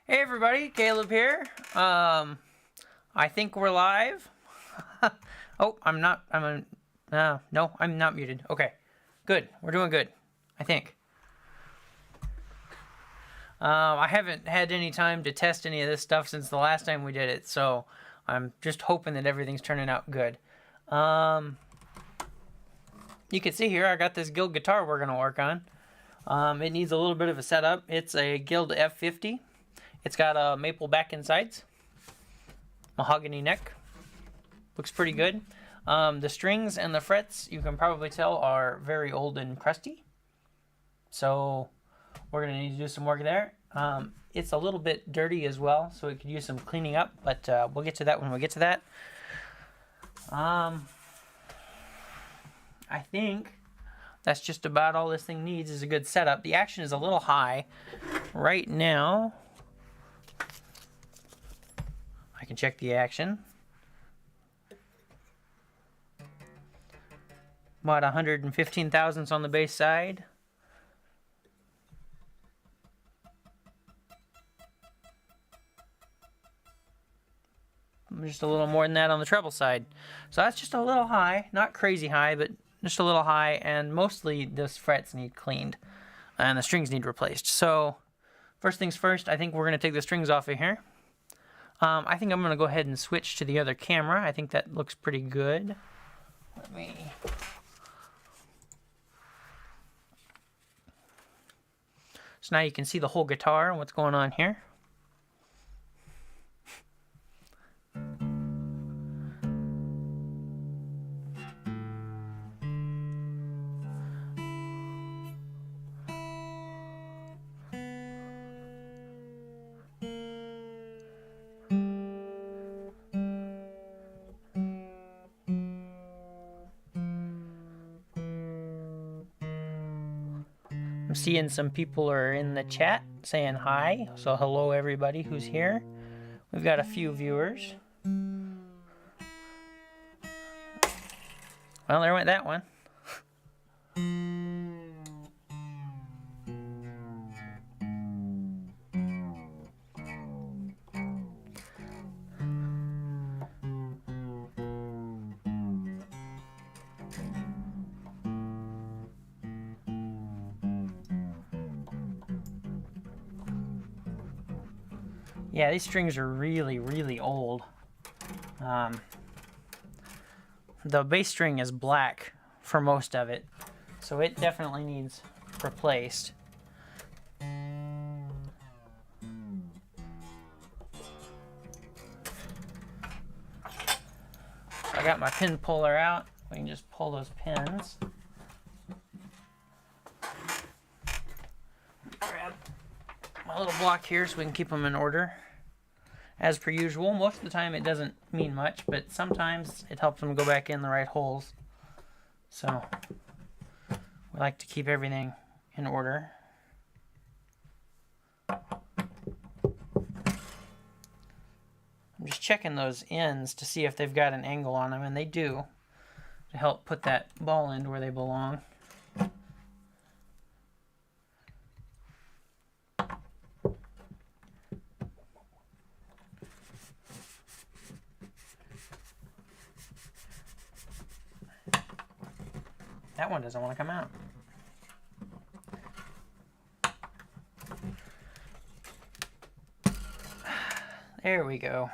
Hey everybody, Caleb here. I think we're live. Oh, I'm not. No, I'm not muted. Okay, good. We're doing good, I think. I haven't had any time to test any of this stuff since the last time we did it, so I'm just hoping that everything's turning out good. You can see here I got this Guild guitar we're gonna work on. It needs a little bit of a setup. It's a Guild F50. It's got a maple back and sides, mahogany neck. Looks pretty good. The strings and the frets, you can probably tell, are very old and crusty. So we're going to need to do some work there. It's a little bit dirty as well, so it could use some cleaning up, but we'll get to that when we get to that. I think that's just about all this thing needs is a good setup. The action is a little high right now. I can check the action. About 115 thousandths on the bass side. Just a little more than that on the treble side. So that's just a little high. Not crazy high, but just a little high. And mostly those frets need cleaned. And the strings need replaced. So first things first, I think we're going to take the strings off of here. I think I'm going to go ahead and switch to the other camera. I think that looks pretty good. Let me... So now you can see the whole guitar and what's going on here. I'm seeing some people are in the chat saying hi, so hello everybody who's here. We've got a few viewers. Well, there went that one. Yeah, these strings are really, really old. The bass string is black for most of it, so it definitely needs replaced. I got my pin puller out. We can just pull those pins. Grab my little block here so we can keep them in order. As per usual, most of the time it doesn't mean much, but sometimes it helps them go back in the right holes. So we like to keep everything in order. I'm just checking those ends to see if they've got an angle on them, and they do, to help put that ball end where they belong. That one doesn't want to come out. There we go.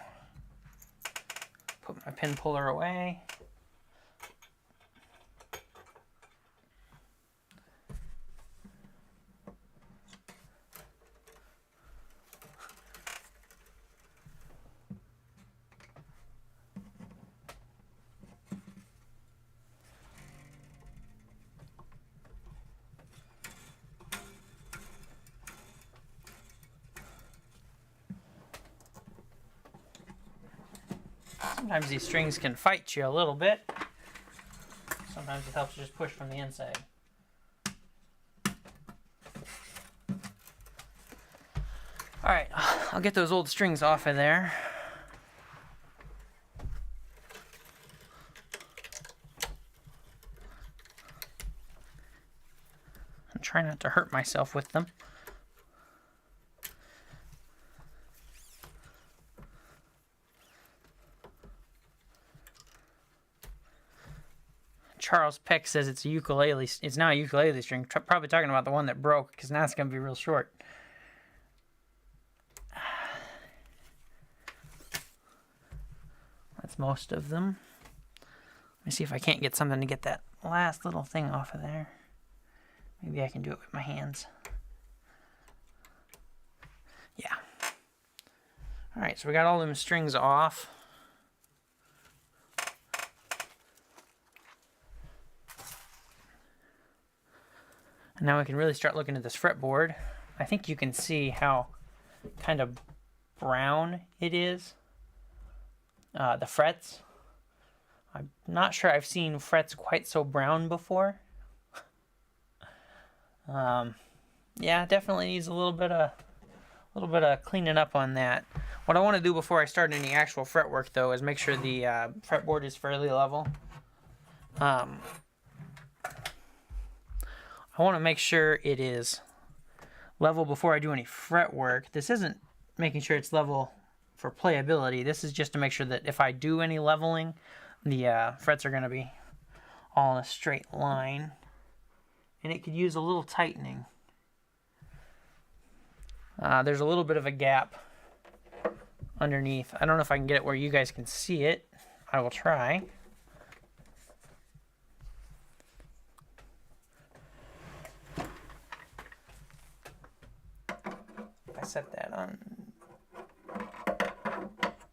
Put my pin puller away. Sometimes these strings can fight you a little bit. Sometimes it helps to just push from the inside. Alright, I'll get those old strings off of there. And try not to hurt myself with them. Charles Peck says it's a ukulele. It's not a ukulele string. Probably talking about the one that broke, because now it's going to be real short. That's most of them. Let me see if I can't get something to get that last little thing off of there. Maybe I can do it with my hands. Yeah. Alright, so we got all them strings off. And now we can really start looking at this fretboard. I think you can see how kind of brown it is. The frets. I'm not sure I've seen frets quite so brown before. Yeah, definitely needs a little bit of cleaning up on that. What I want to do before I start any actual fretwork, though, is make sure the fretboard is fairly level. I want to make sure it is level before I do any fretwork. This isn't making sure it's level for playability. This is just to make sure that if I do any leveling, the frets are going to be all in a straight line. And it could use a little tightening. There's a little bit of a gap underneath. I don't know if I can get it where you guys can see it. I will try. If I set that on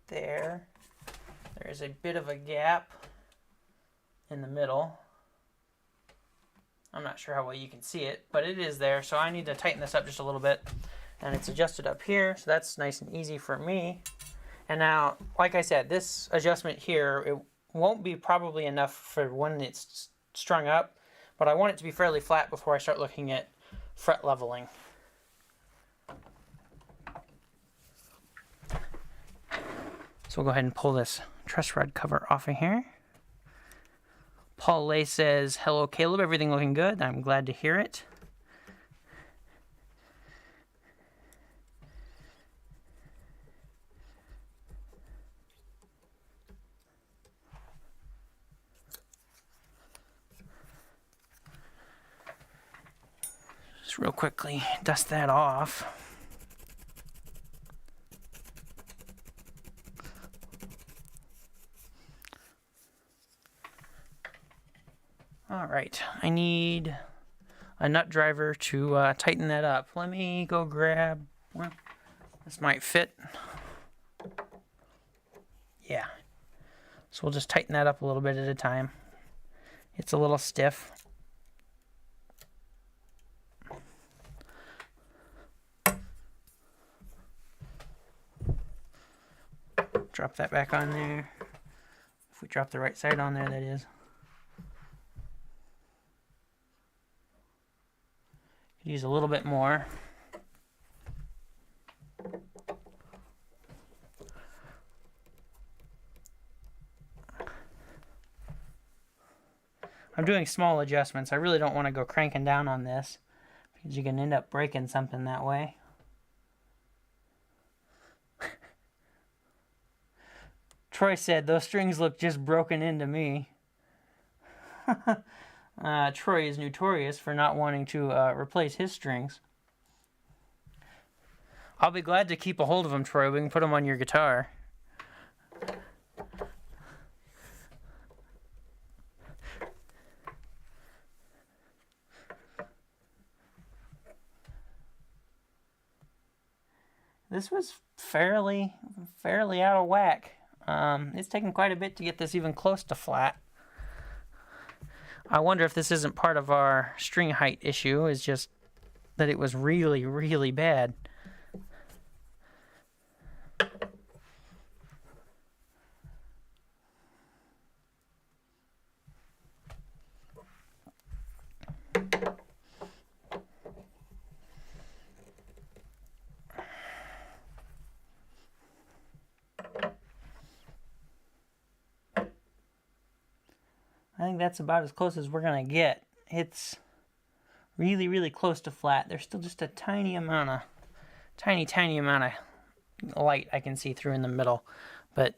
there, there is a bit of a gap in the middle. I'm not sure how well you can see it, but it is there, so I need to tighten this up just a little bit. And it's adjusted up here, so that's nice and easy for me. And now, like I said, this adjustment here, it won't be probably enough for when it's strung up, but I want it to be fairly flat before I start looking at fret leveling. So we'll go ahead and pull this truss rod cover off of here. Paul Lay says, hello Caleb, everything looking good. I'm glad to hear it. Just real quickly dust that off. All right, I need a nut driver to tighten that up. Let me go grab, well, this might fit. Yeah, so we'll just tighten that up a little bit at a time. It's a little stiff. Drop that back on there. If we drop the right side on there, that is. Could use a little bit more. I'm doing small adjustments. I really don't want to go cranking down on this because you can end up breaking something that way. Troy said, those strings look just broken into me. Troy is notorious for not wanting to replace his strings. I'll be glad to keep a hold of them, Troy. We can put them on your guitar. This was fairly out of whack. It's taken quite a bit to get this even close to flat. I wonder if this isn't part of our string height issue, is just that it was really, really bad. I think that's about as close as we're going to get. It's really, really close to flat. There's still just a tiny amount of light I can see through in the middle. But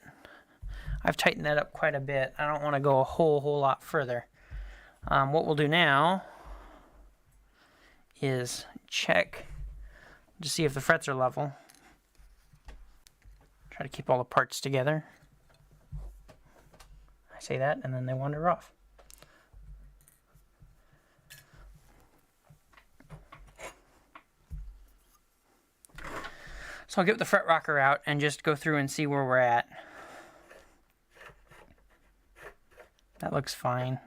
I've tightened that up quite a bit. I don't want to go a whole lot further. What we'll do now is check to see if the frets are level. Try to keep all the parts together. I say that and then they wander off. So I'll get the fret rocker out and just go through and see where we're at. That looks fine.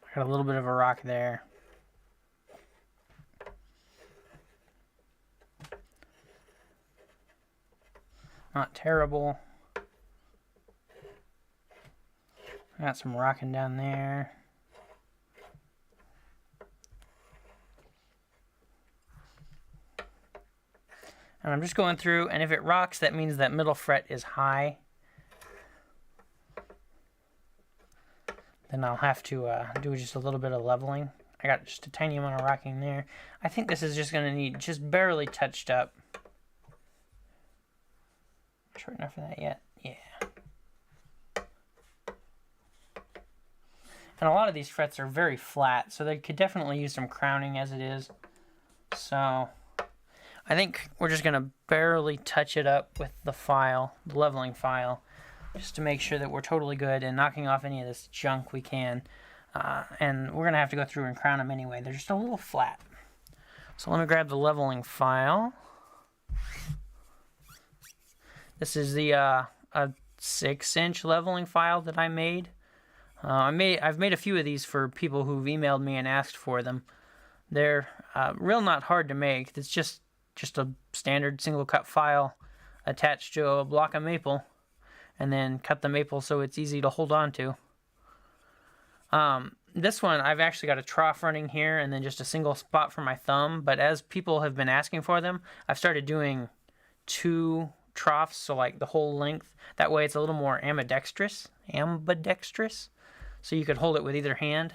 I got a little bit of a rock there. Not terrible. Got some rocking down there. And I'm just going through, and if it rocks, that means that middle fret is high. Then I'll have to do just a little bit of leveling. I got just a tiny amount of rocking there. I think this is just going to need just barely touched up. Short enough for that yet? Yeah. And a lot of these frets are very flat, so they could definitely use some crowning as it is. So I think we're just going to barely touch it up with the file, the leveling file, just to make sure that we're totally good and knocking off any of this junk we can. And we're going to have to go through and crown them anyway. They're just a little flat. So let me grab the leveling file. This is the a 6-inch leveling file that I made. I've made a few of these for people who've emailed me and asked for them. They're real not hard to make. It's just a standard single cut file attached to a block of maple, and then cut the maple so it's easy to hold on to. This one, I've actually got a trough running here and then just a single spot for my thumb, but as people have been asking for them, I've started doing 2 troughs, so like the whole length. That way it's a little more ambidextrous, so you could hold it with either hand.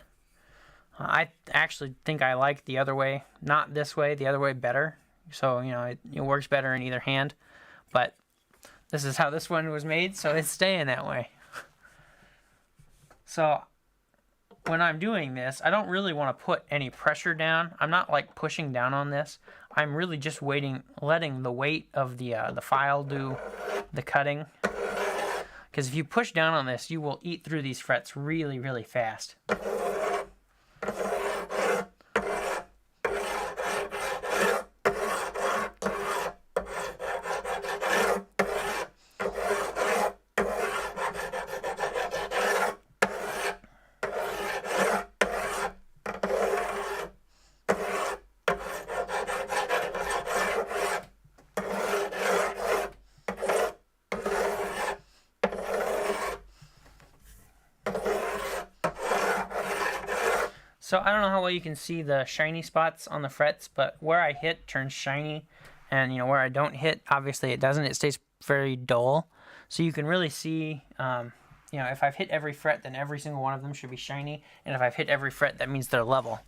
I actually think I like the other way, not this way, the other way better. So, you know, it works better in either hand, but this is how this one was made, so it's staying that way. So when I'm doing this, I don't really want to put any pressure down. I'm not like pushing down on this. I'm really just letting the weight of the file do the cutting. Because if you push down on this, you will eat through these frets really, really fast. So I don't know how well you can see the shiny spots on the frets, but where I hit turns shiny, and you know where I don't hit, obviously it doesn't. It stays very dull. So you can really see, you know, if I've hit every fret, then every single one of them should be shiny, and if I've hit every fret, that means they're level.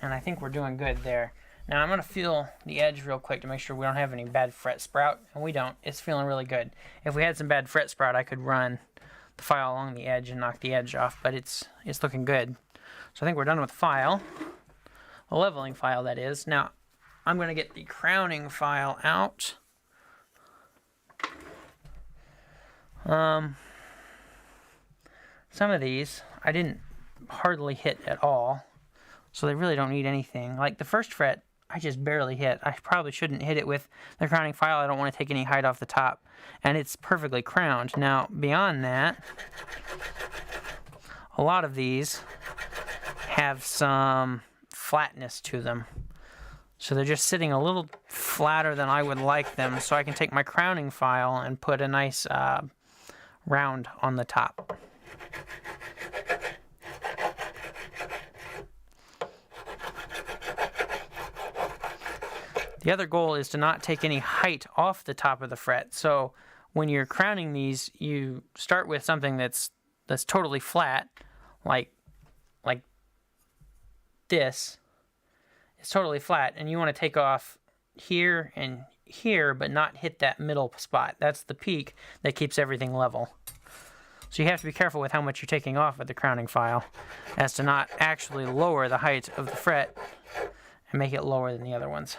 And I think we're doing good there. Now I'm going to feel the edge real quick to make sure we don't have any bad fret sprout, and we don't. It's feeling really good. If we had some bad fret sprout, I could run the file along the edge and knock the edge off, but it's looking good. So I think we're done with the file, the leveling file that is. Now I'm going to get the crowning file out. Some of these I didn't hardly hit at all, so they really don't need anything. Like the first fret, I just barely hit. I probably shouldn't hit it with the crowning file. I don't want to take any height off the top. And it's perfectly crowned. Now, beyond that, a lot of these have some flatness to them. So they're just sitting a little flatter than I would like them. So I can take my crowning file and put a nice round on the top. The other goal is to not take any height off the top of the fret. So when you're crowning these, you start with something that's totally flat, like this. It's totally flat, and you want to take off here and here, but not hit that middle spot. That's the peak that keeps everything level. So you have to be careful with how much you're taking off with the crowning file, as to not actually lower the height of the fret and make it lower than the other ones.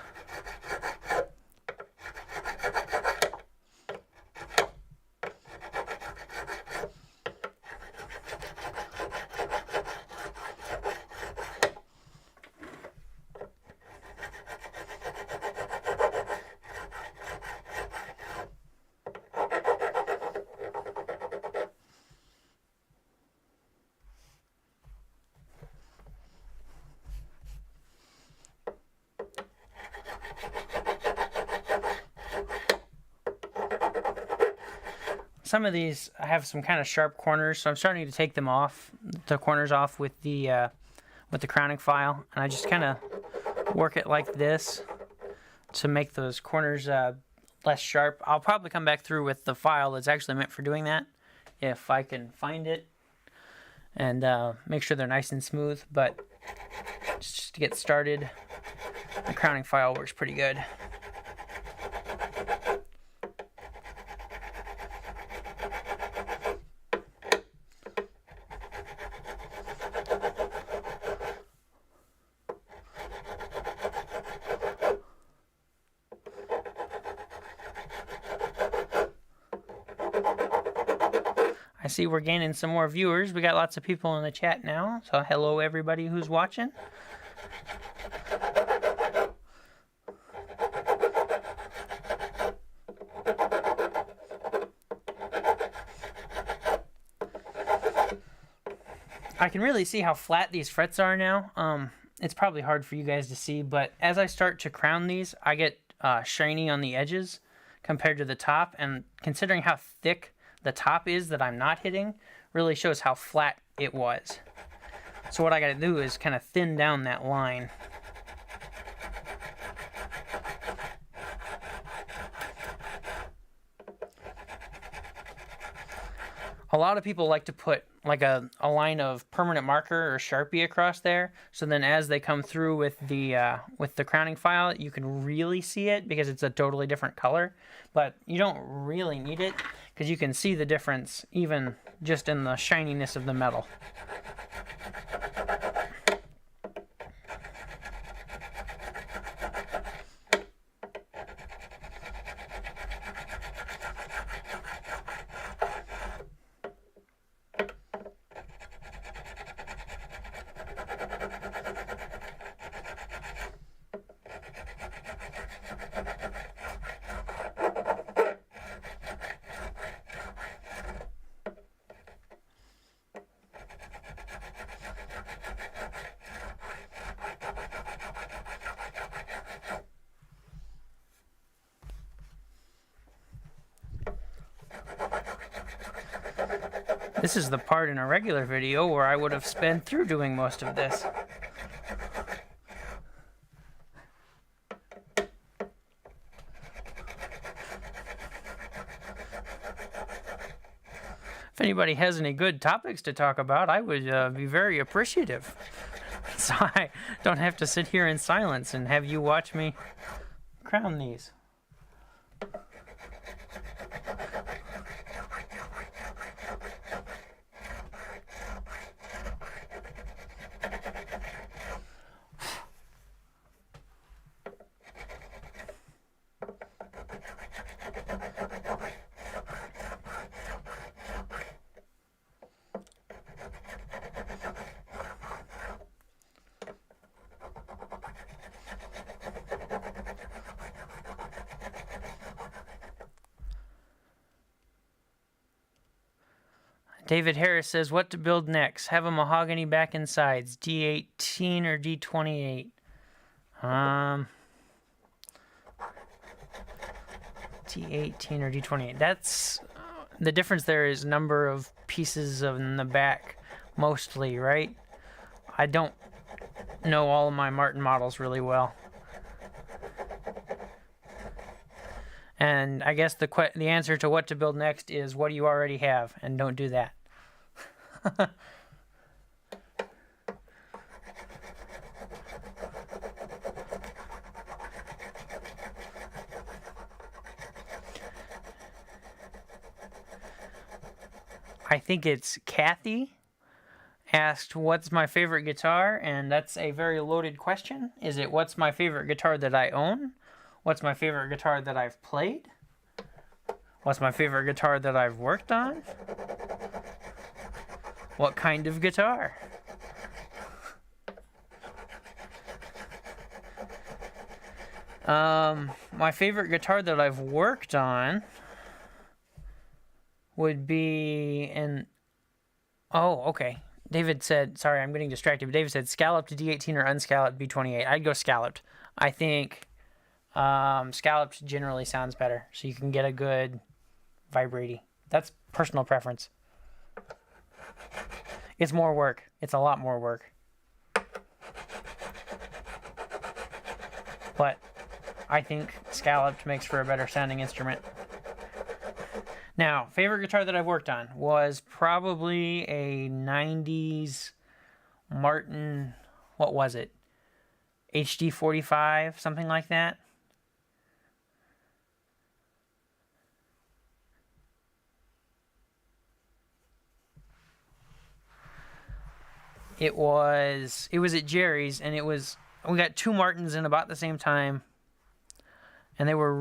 Some of these have some kind of sharp corners, so I'm starting to take them off, the corners off with the crowning file, and I just kind of work it like this to make those corners less sharp. I'll probably come back through with the file that's actually meant for doing that, if I can find it, and make sure they're nice and smooth. But just to get started, the crowning file works pretty good. I see we're gaining some more viewers. We got lots of people in the chat now. So hello everybody who's watching. I can really see how flat these frets are now. It's probably hard for you guys to see, but as I start to crown these, I get shiny on the edges compared to the top, and considering how thick the top is that I'm not hitting, really shows how flat it was. So what I gotta do is kind of thin down that line. A lot of people like to put like a line of permanent marker or Sharpie across there, so then as they come through with the crowning file, you can really see it because it's a totally different color. But you don't really need it because you can see the difference even just in the shininess of the metal. This is the part in a regular video where I would have sped through doing most of this. If anybody has any good topics to talk about, I would be very appreciative. So I don't have to sit here in silence and have you watch me crown these. David Harris says, what to build next? Have a mahogany back and sides, D18 or D28? D18 or D28. That's the difference there is number of pieces in the back, mostly, right? I don't know all of my Martin models really well. And I guess the answer to what to build next is what do you already have, and don't do that. I think it's Kathy, asked, what's my favorite guitar? And that's a very loaded question. Is it what's my favorite guitar that I own? What's my favorite guitar that I've played? What's my favorite guitar that I've worked on? What kind of guitar? My favorite guitar that I've worked on would be an... Oh, okay. David said, sorry, I'm getting distracted, but David said scalloped D18 or unscalloped B28. I'd go scalloped. I think scalloped generally sounds better, so you can get a good vibraty. That's personal preference. It's more work. It's a lot more work. But I think scalloped makes for a better sounding instrument. Now, favorite guitar that I've worked on was probably a 90s Martin, what was it? HD 45, something like that. It was at Jerry's, and we got two Martins in about the same time. And they were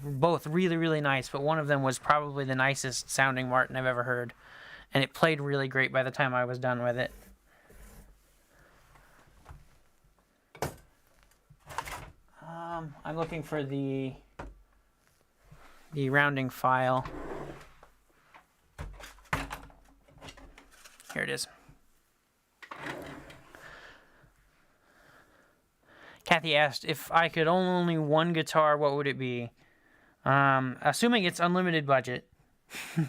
both really, really nice, but one of them was probably the nicest sounding Martin I've ever heard. And it played really great by the time I was done with it. I'm looking for the rounding file. Here it is. Kathy asked, if I could own only one guitar, what would it be? Assuming it's unlimited budget,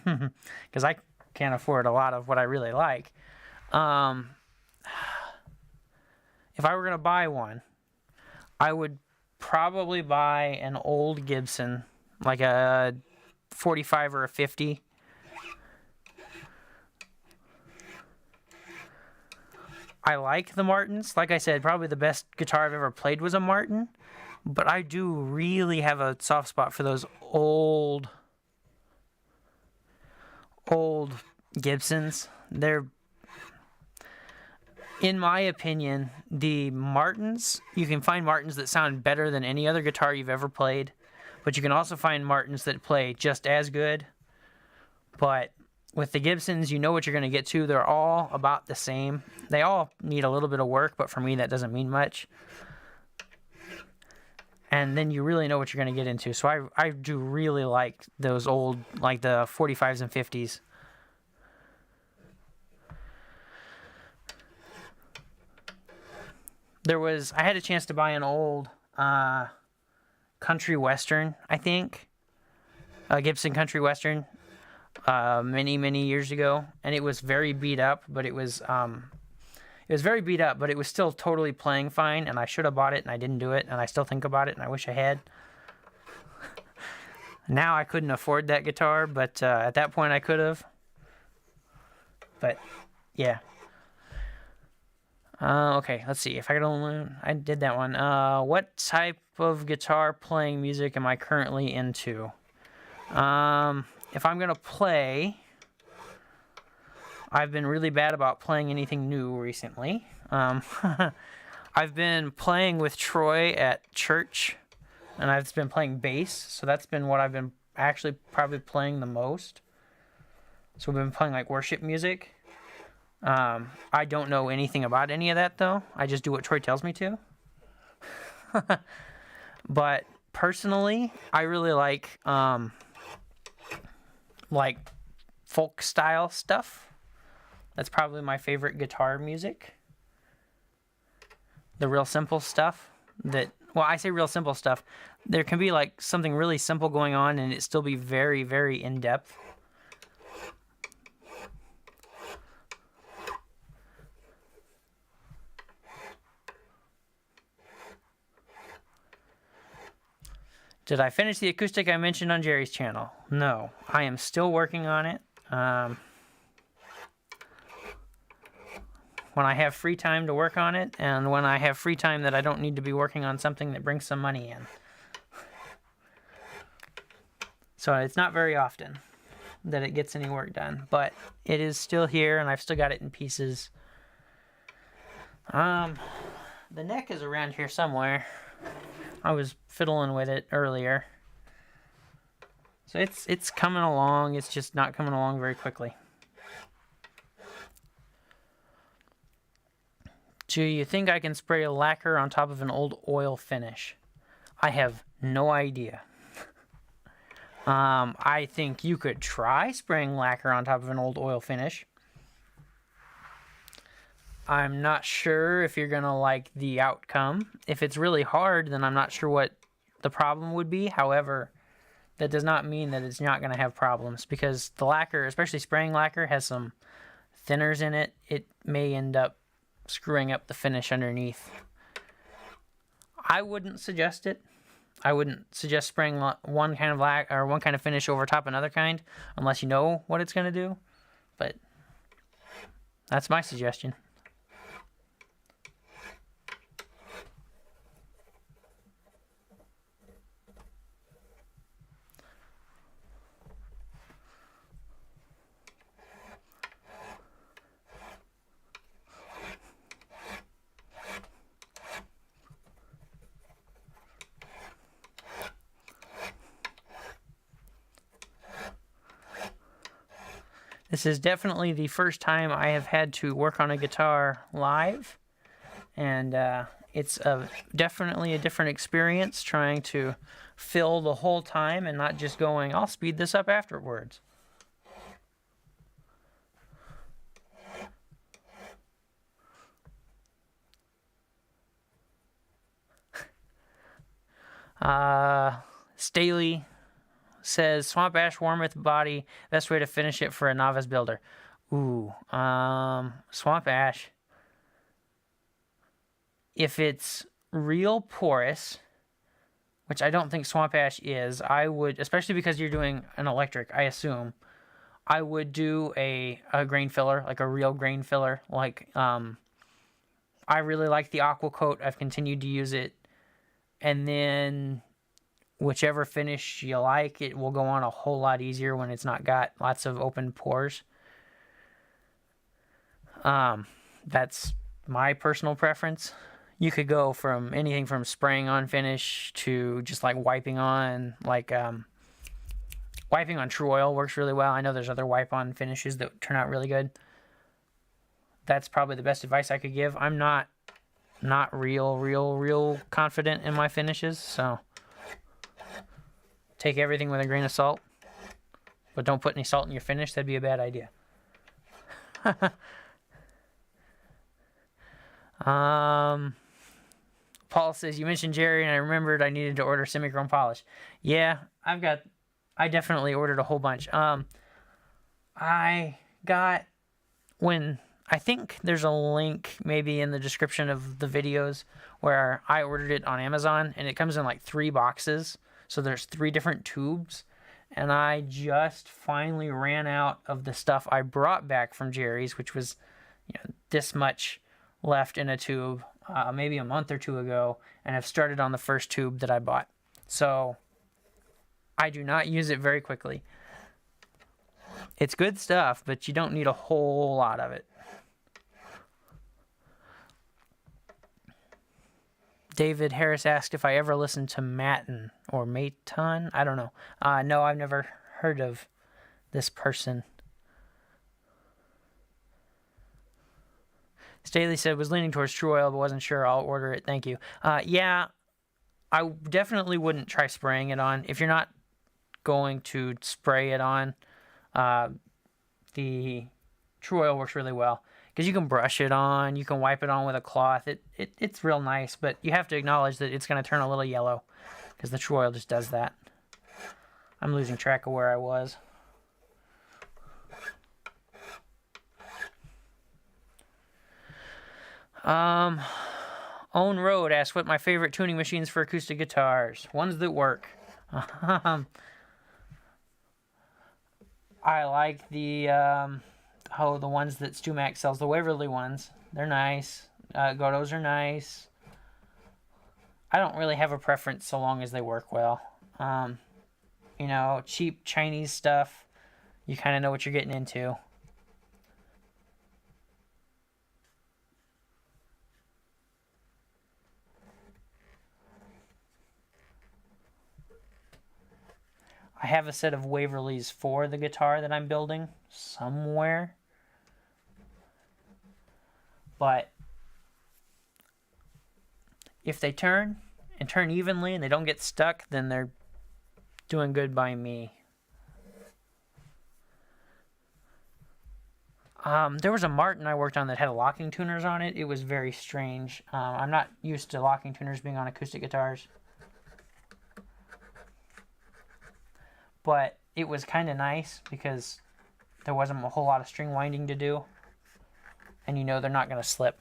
because I can't afford a lot of what I really like. If I were going to buy one, I would probably buy an old Gibson, like a 45 or a 50. I like the Martins. Like I said, probably the best guitar I've ever played was a Martin. But I do really have a soft spot for those old Gibsons. They're, in my opinion, the Martins, you can find Martins that sound better than any other guitar you've ever played. But you can also find Martins that play just as good. But with the Gibsons, you know what you're going to get to. They're all about the same. They all need a little bit of work, but for me, that doesn't mean much. And then you really know what you're going to get into. So I do really like those old, like the 45s and 50s. I had a chance to buy an old country western, I think. A Gibson country western. Many years ago, and it was very beat up, but it was still totally playing fine, and I should have bought it, and I didn't do it, and I still think about it, and I wish I had. Now I couldn't afford that guitar, but at that point I could have. But yeah. Okay, let's see. If I could only... I did that one. What type of guitar playing music am I currently into? If I'm going to play, I've been really bad about playing anything new recently. I've been playing with Troy at church, and I've been playing bass, so that's been what I've been actually probably playing the most. So we've been playing like worship music. I don't know anything about any of that, though. I just do what Troy tells me to. But personally, I really like folk style stuff. That's probably my favorite guitar music. The real simple stuff I say real simple stuff. There can be like something really simple going on and it still be very, very in-depth. Did I finish the acoustic I mentioned on Jerry's channel? No, I am still working on it. When I have free time to work on it, and when I have free time that I don't need to be working on something that brings some money in. So it's not very often. that it gets any work done, but it is still here, and I've still got it in pieces. The neck is around here somewhere. I was fiddling with it earlier. So it's coming along, it's just not coming along very quickly. Do you think I can spray a lacquer on top of an old oil finish? I have no idea. I think you could try spraying lacquer on top of an old oil finish. I'm not sure if you're gonna like the outcome. If it's really hard, then I'm not sure what the problem would be. However, that does not mean that it's not gonna have problems, because the lacquer, especially spraying lacquer, has some thinners in it. It may end up screwing up the finish underneath. I wouldn't suggest it. I wouldn't suggest spraying one kind of one kind of finish over top another kind unless you know what it's gonna do. But that's my suggestion. This is definitely the first time I have had to work on a guitar live, and it's definitely a different experience trying to fill the whole time and not just going, I'll speed this up afterwards. Staley says, Swamp Ash warmeth body, best way to finish it for a novice builder. Ooh, Swamp Ash, if it's real porous, which I don't think Swamp Ash is, I would, especially because you're doing an electric, I assume, I would do a grain filler, like a real grain filler. Like, I really like the Aqua Coat. I've continued to use it. And then whichever finish you like, it will go on a whole lot easier when it's not got lots of open pores. That's my personal preference. You could go from anything from spraying on finish to just like wiping on, like wiping on True Oil works really well. I know there's other wipe on finishes that turn out really good. That's probably the best advice I could give. I'm not real confident in my finishes, so take everything with a grain of salt, but don't put any salt in your finish. That'd be a bad idea. Paul says, you mentioned Jerry, and I remembered I needed to order semi-chrome polish. Yeah, I definitely ordered a whole bunch. I think there's a link maybe in the description of the videos where I ordered it on Amazon, and it comes in like 3 boxes. So there's 3 different tubes, and I just finally ran out of the stuff I brought back from Jerry's, which was, this much left in a tube, maybe a month or 2 ago, and I've started on the first tube that I bought. So I do not use it very quickly. It's good stuff, but you don't need a whole lot of it. David Harris asked if I ever listened to Maton or Maton. I don't know. No, I've never heard of this person. Staley said, was leaning towards True Oil, but wasn't sure. I'll order it. Thank you. Yeah, I definitely wouldn't try spraying it on. If you're not going to spray it on, the True Oil works really well. Because you can brush it on, you can wipe it on with a cloth. It's real nice, but you have to acknowledge that it's going to turn a little yellow, because the True Oil just does that. I'm losing track of where I was. Own Road asks what my favorite tuning machines for acoustic guitars. Ones that work. I like the ones that StewMac sells, the Waverly ones. They're nice. Godot's are nice. I don't really have a preference so long as they work well. Cheap Chinese stuff you kind of know what you're getting into. I have a set of Waverleys for the guitar that I'm building somewhere. But if they turn and turn evenly and they don't get stuck, then they're doing good by me. There was a Martin I worked on that had locking tuners on it. It was very strange. I'm not used to locking tuners being on acoustic guitars. But it was kind of nice because there wasn't a whole lot of string winding to do. And you know they're not going to slip.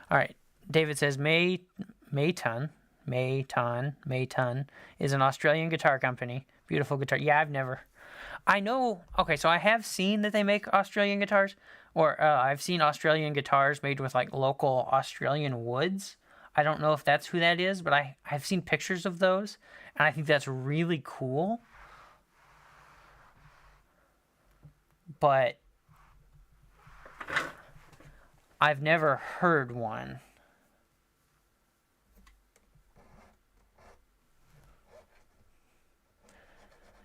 All right. David says Mayton is an Australian guitar company. Beautiful guitar. Yeah, I know. Okay, so I have seen that they make Australian guitars, or I've seen Australian guitars made with like local Australian woods. I don't know if that's who that is, but I've seen pictures of those, and I think that's really cool. But I've never heard one.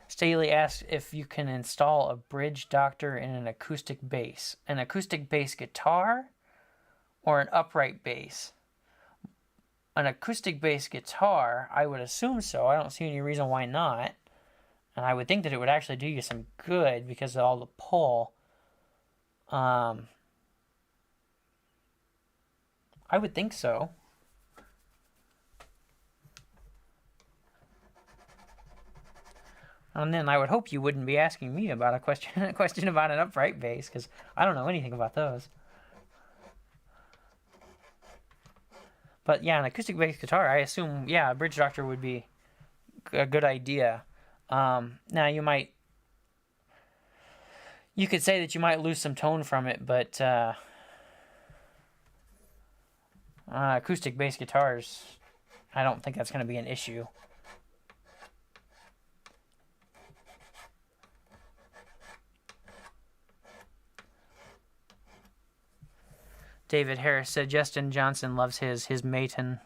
Staley asks if you can install a bridge doctor in an acoustic bass. An acoustic bass guitar or an upright bass? An acoustic bass guitar, I would assume so. I don't see any reason why not. And I would think that it would actually do you some good because of all the pull. I would think so. And then I would hope you wouldn't be asking me about a question about an upright bass, because I don't know anything about those. But yeah, an acoustic bass guitar, I assume, yeah, a bridge doctor would be a good idea. Now you could say that you might lose some tone from it, but acoustic bass guitars, I don't think that's going to be an issue. David Harris said Justin Johnson loves his Mayton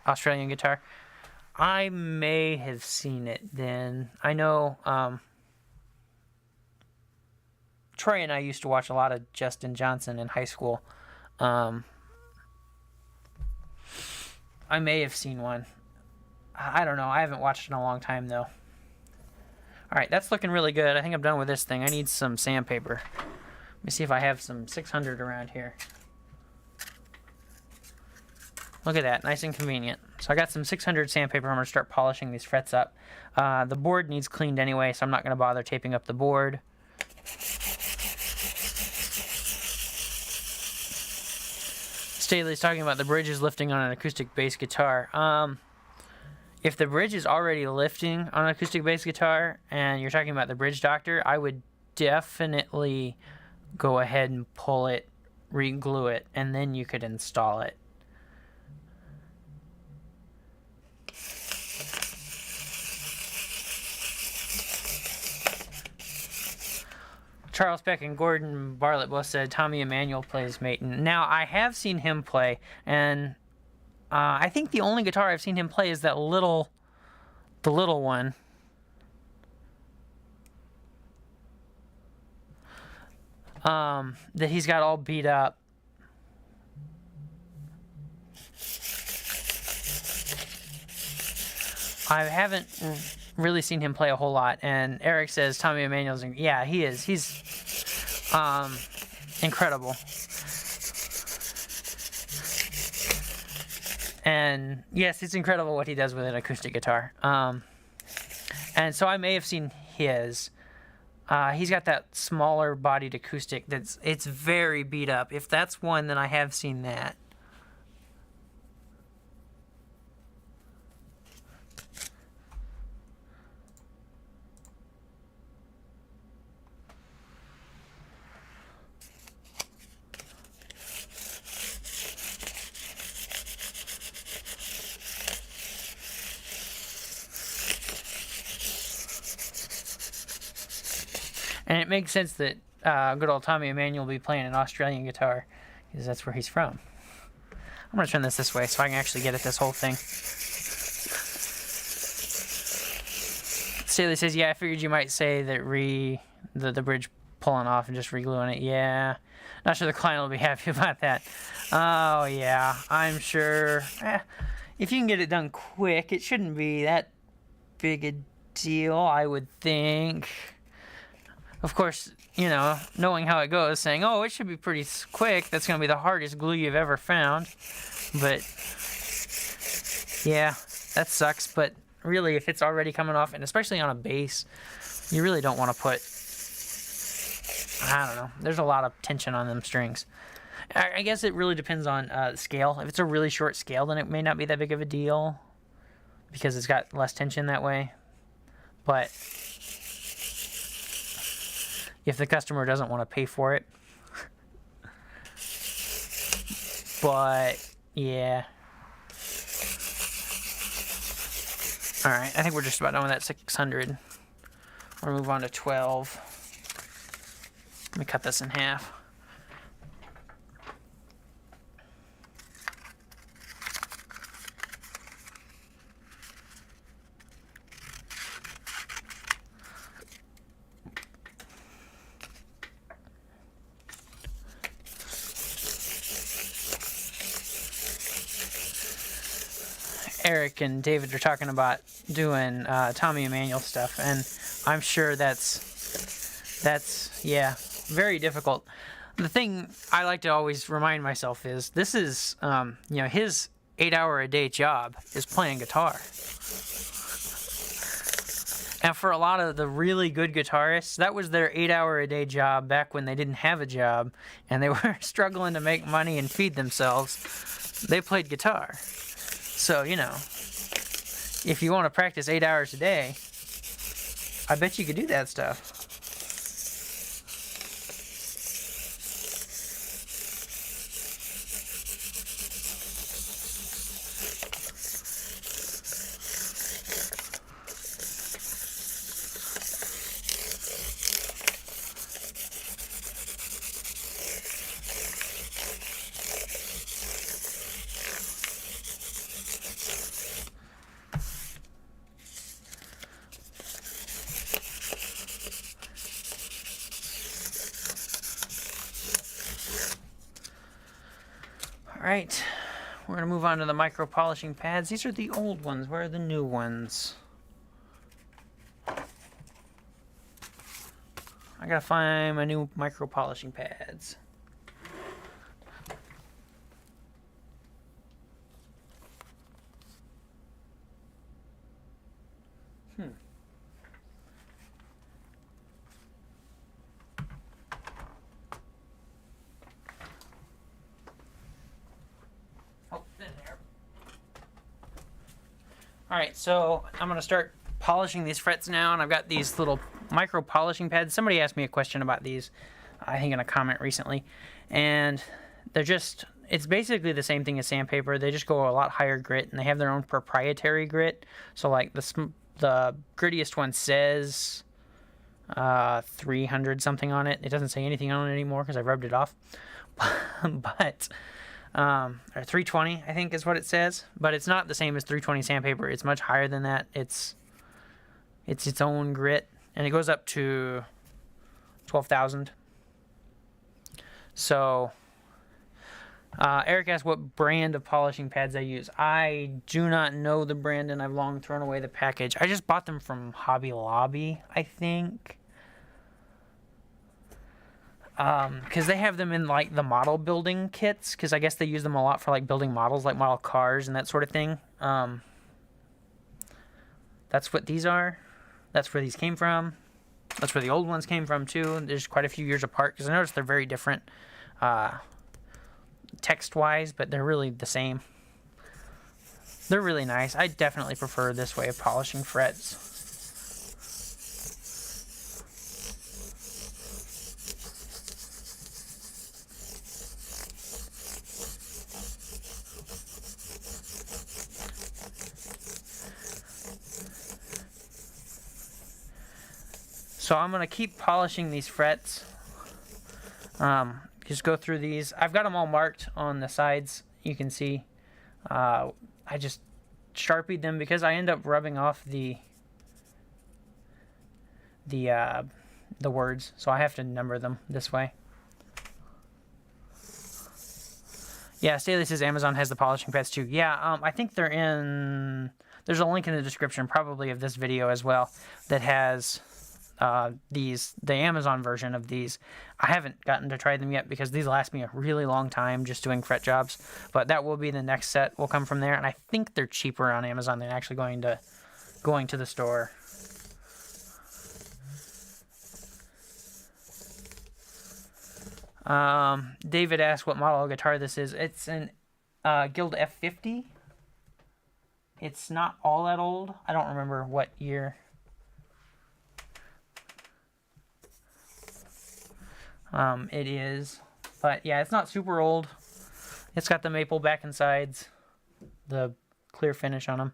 Australian guitar. I may have seen it then. I know Troy and I used to watch a lot of Justin Johnson in high school. I may have seen one. I don't know. I haven't watched it in a long time, though. Alright, that's looking really good. I think I'm done with this thing. I need some sandpaper. Let me see if I have some 600 around here. Look at that. Nice and convenient. So I got some 600 sandpaper. I'm going to start polishing these frets up. The board needs cleaned anyway, so I'm not going to bother taping up the board. Staley's talking about the bridges lifting on an acoustic bass guitar. If the bridge is already lifting on an acoustic bass guitar and you're talking about the bridge doctor, I would definitely go ahead and pull it, re-glue it, and then you could install it. Charles Peck and Gordon Bartlett both said Tommy Emmanuel plays Mayton. Now, I have seen him play, and I think the only guitar I've seen him play is the little one. That he's got all beat up. I haven't really seen him play a whole lot, and Eric says Tommy Emmanuel's, yeah, he is. He's incredible. And yes, it's incredible what he does with an acoustic guitar. And so I may have seen his. He's got that smaller bodied acoustic it's very beat up. If that's one, then I have seen that. And it makes sense that good old Tommy Emmanuel will be playing an Australian guitar, because that's where he's from. I'm going to turn this way so I can actually get at this whole thing. Staley says, yeah, I figured you might say that the bridge pulling off and just re-gluing it. Yeah, not sure the client will be happy about that. Oh, yeah, I'm sure. If you can get it done quick, it shouldn't be that big a deal, I would think. Of course, you know, knowing how it goes, saying, oh, it should be pretty quick, that's going to be the hardest glue you've ever found. But, yeah, that sucks. But really, if it's already coming off, and especially on a bass, you really don't want to put, I don't know, there's a lot of tension on them strings. I guess it really depends on the scale. If it's a really short scale, then it may not be that big of a deal, because it's got less tension that way. But if the customer doesn't want to pay for it. But yeah. Alright, I think we're just about done with that 600. We'll move on to 12. Let me cut this in half. Eric and David are talking about doing Tommy Emmanuel stuff, and I'm sure that's yeah, very difficult. The thing I like to always remind myself is this is you know, his 8-hour-a-day job is playing guitar. And for a lot of the really good guitarists, that was their 8-hour-a-day job back when they didn't have a job and they were struggling to make money and feed themselves. They played guitar. So, you know, if you want to practice 8 hours a day, I bet you could do that stuff. Alright, we're going to move on to the micro polishing pads. These are the old ones. Where are the new ones? I gotta find my new micro polishing pads. Alright, so I'm going to start polishing these frets now, and I've got these little micro polishing pads. Somebody asked me a question about these, I think in a comment recently, and they're just, it's basically the same thing as sandpaper. They just go a lot higher grit, and they have their own proprietary grit. So like the grittiest one says 300 something on it. It doesn't say anything on it anymore because I rubbed it off. But or 320 I think is what it says, but it's not the same as 320 sandpaper. It's much higher than that. It's its own grit, and it goes up to 12,000. So Eric asked what brand of polishing pads I use. I do not know the brand, and I've long thrown away the package. I just bought them from Hobby Lobby, I think. Because they have them in like the model building kits, because I guess they use them a lot for like building models, like model cars and that sort of thing. That's what these are. That's where these came from. That's where the old ones came from too. There's quite a few years apart, because I noticed they're very different text-wise, but they're really the same. They're really nice. I definitely prefer this way of polishing frets. So I'm going to keep polishing these frets. Just go through these. I've got them all marked on the sides. You can see. I just Sharpied them because I end up rubbing off the words. So I have to number them this way. Yeah, Staley says Amazon has the polishing pads too. Yeah, I think they're in... There's a link in the description, probably of this video as well, that has the Amazon version of these. I haven't gotten to try them yet because these last me a really long time just doing fret jobs. But that will be the next set. Will come from there, and I think they're cheaper on Amazon than actually going to the store. David asked what model of guitar this is. It's an Guild F50. It's not all that old. I don't remember what year. It is. But yeah, it's not super old. It's got the maple back and sides. The clear finish on them.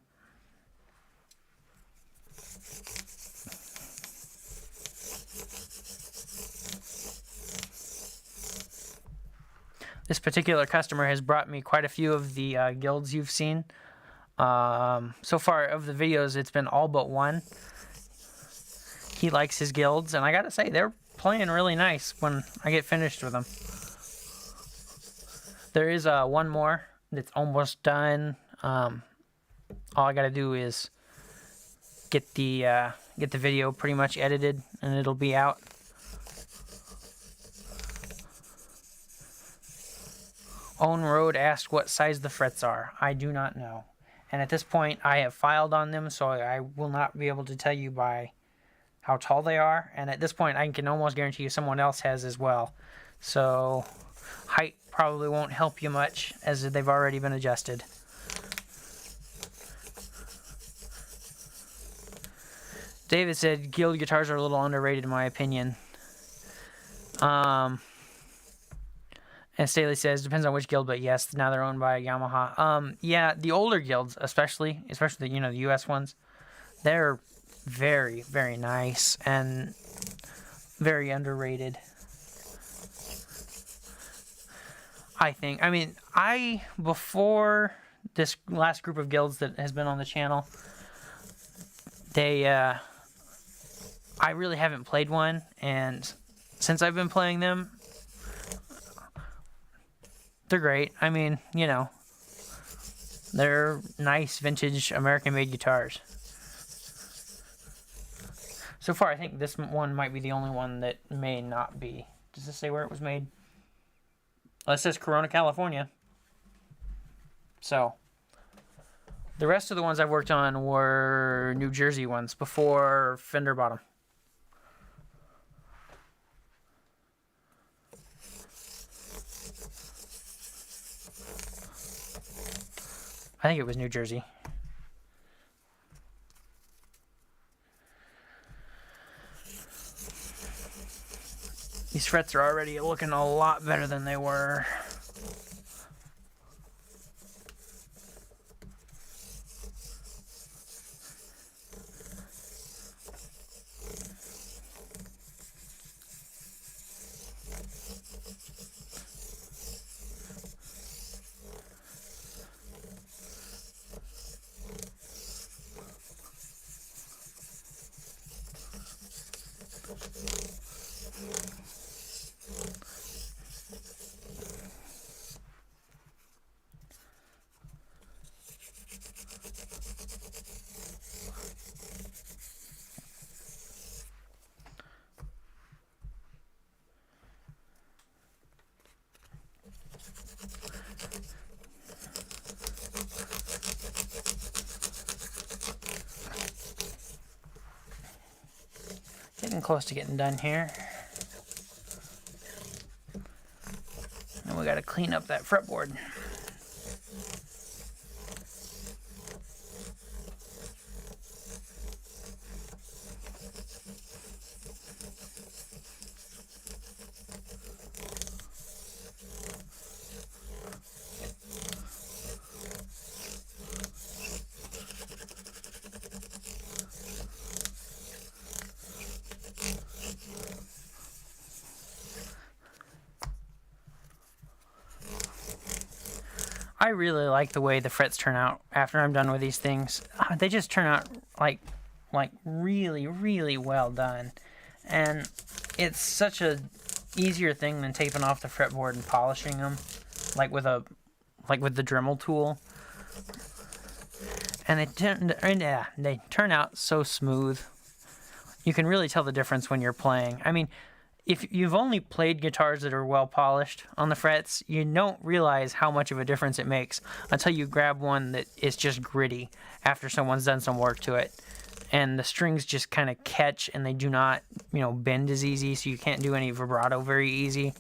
This particular customer has brought me quite a few of the guilds you've seen. So far of the videos, it's been all but one. He likes his guilds, and I gotta say, they're playing really nice when I get finished with them. There is one more that's almost done. All I gotta do is get the video pretty much edited, and it'll be out. Own Road asked what size the frets are. I do not know. And at this point, I have filed on them, so I will not be able to tell you by how tall they are. And at this point, I can almost guarantee you someone else has as well. So height probably won't help you much, as they've already been adjusted. David said Guild guitars are a little underrated in my opinion. And Staley says, depends on which guild, but yes, now they're owned by Yamaha. Yeah, the older guilds, especially the, the US ones, they're very, very nice and very underrated. I think. I mean, before this last group of guilds that has been on the channel, I really haven't played one, and since I've been playing them, they're great. I mean, they're nice, vintage, American-made guitars. So far, I think this one might be the only one that may not be. Does this say where it was made? Well, it says Corona, California. So, the rest of the ones I've worked on were New Jersey ones before Fender bought them. I think it was New Jersey. These frets are already looking a lot better than they were. Getting close to getting done here. And we got to clean up that fretboard. I really like the way the frets turn out after I'm done with these things. They just turn out like really, really well done. And it's such a easier thing than taping off the fretboard and polishing them, like with the Dremel tool. And they turn out so smooth. You can really tell the difference when you're playing. I mean, if you've only played guitars that are well polished on the frets, you don't realize how much of a difference it makes until you grab one that is just gritty after someone's done some work to it. And the strings just kind of catch, and they do not, bend as easy, so you can't do any vibrato very easy.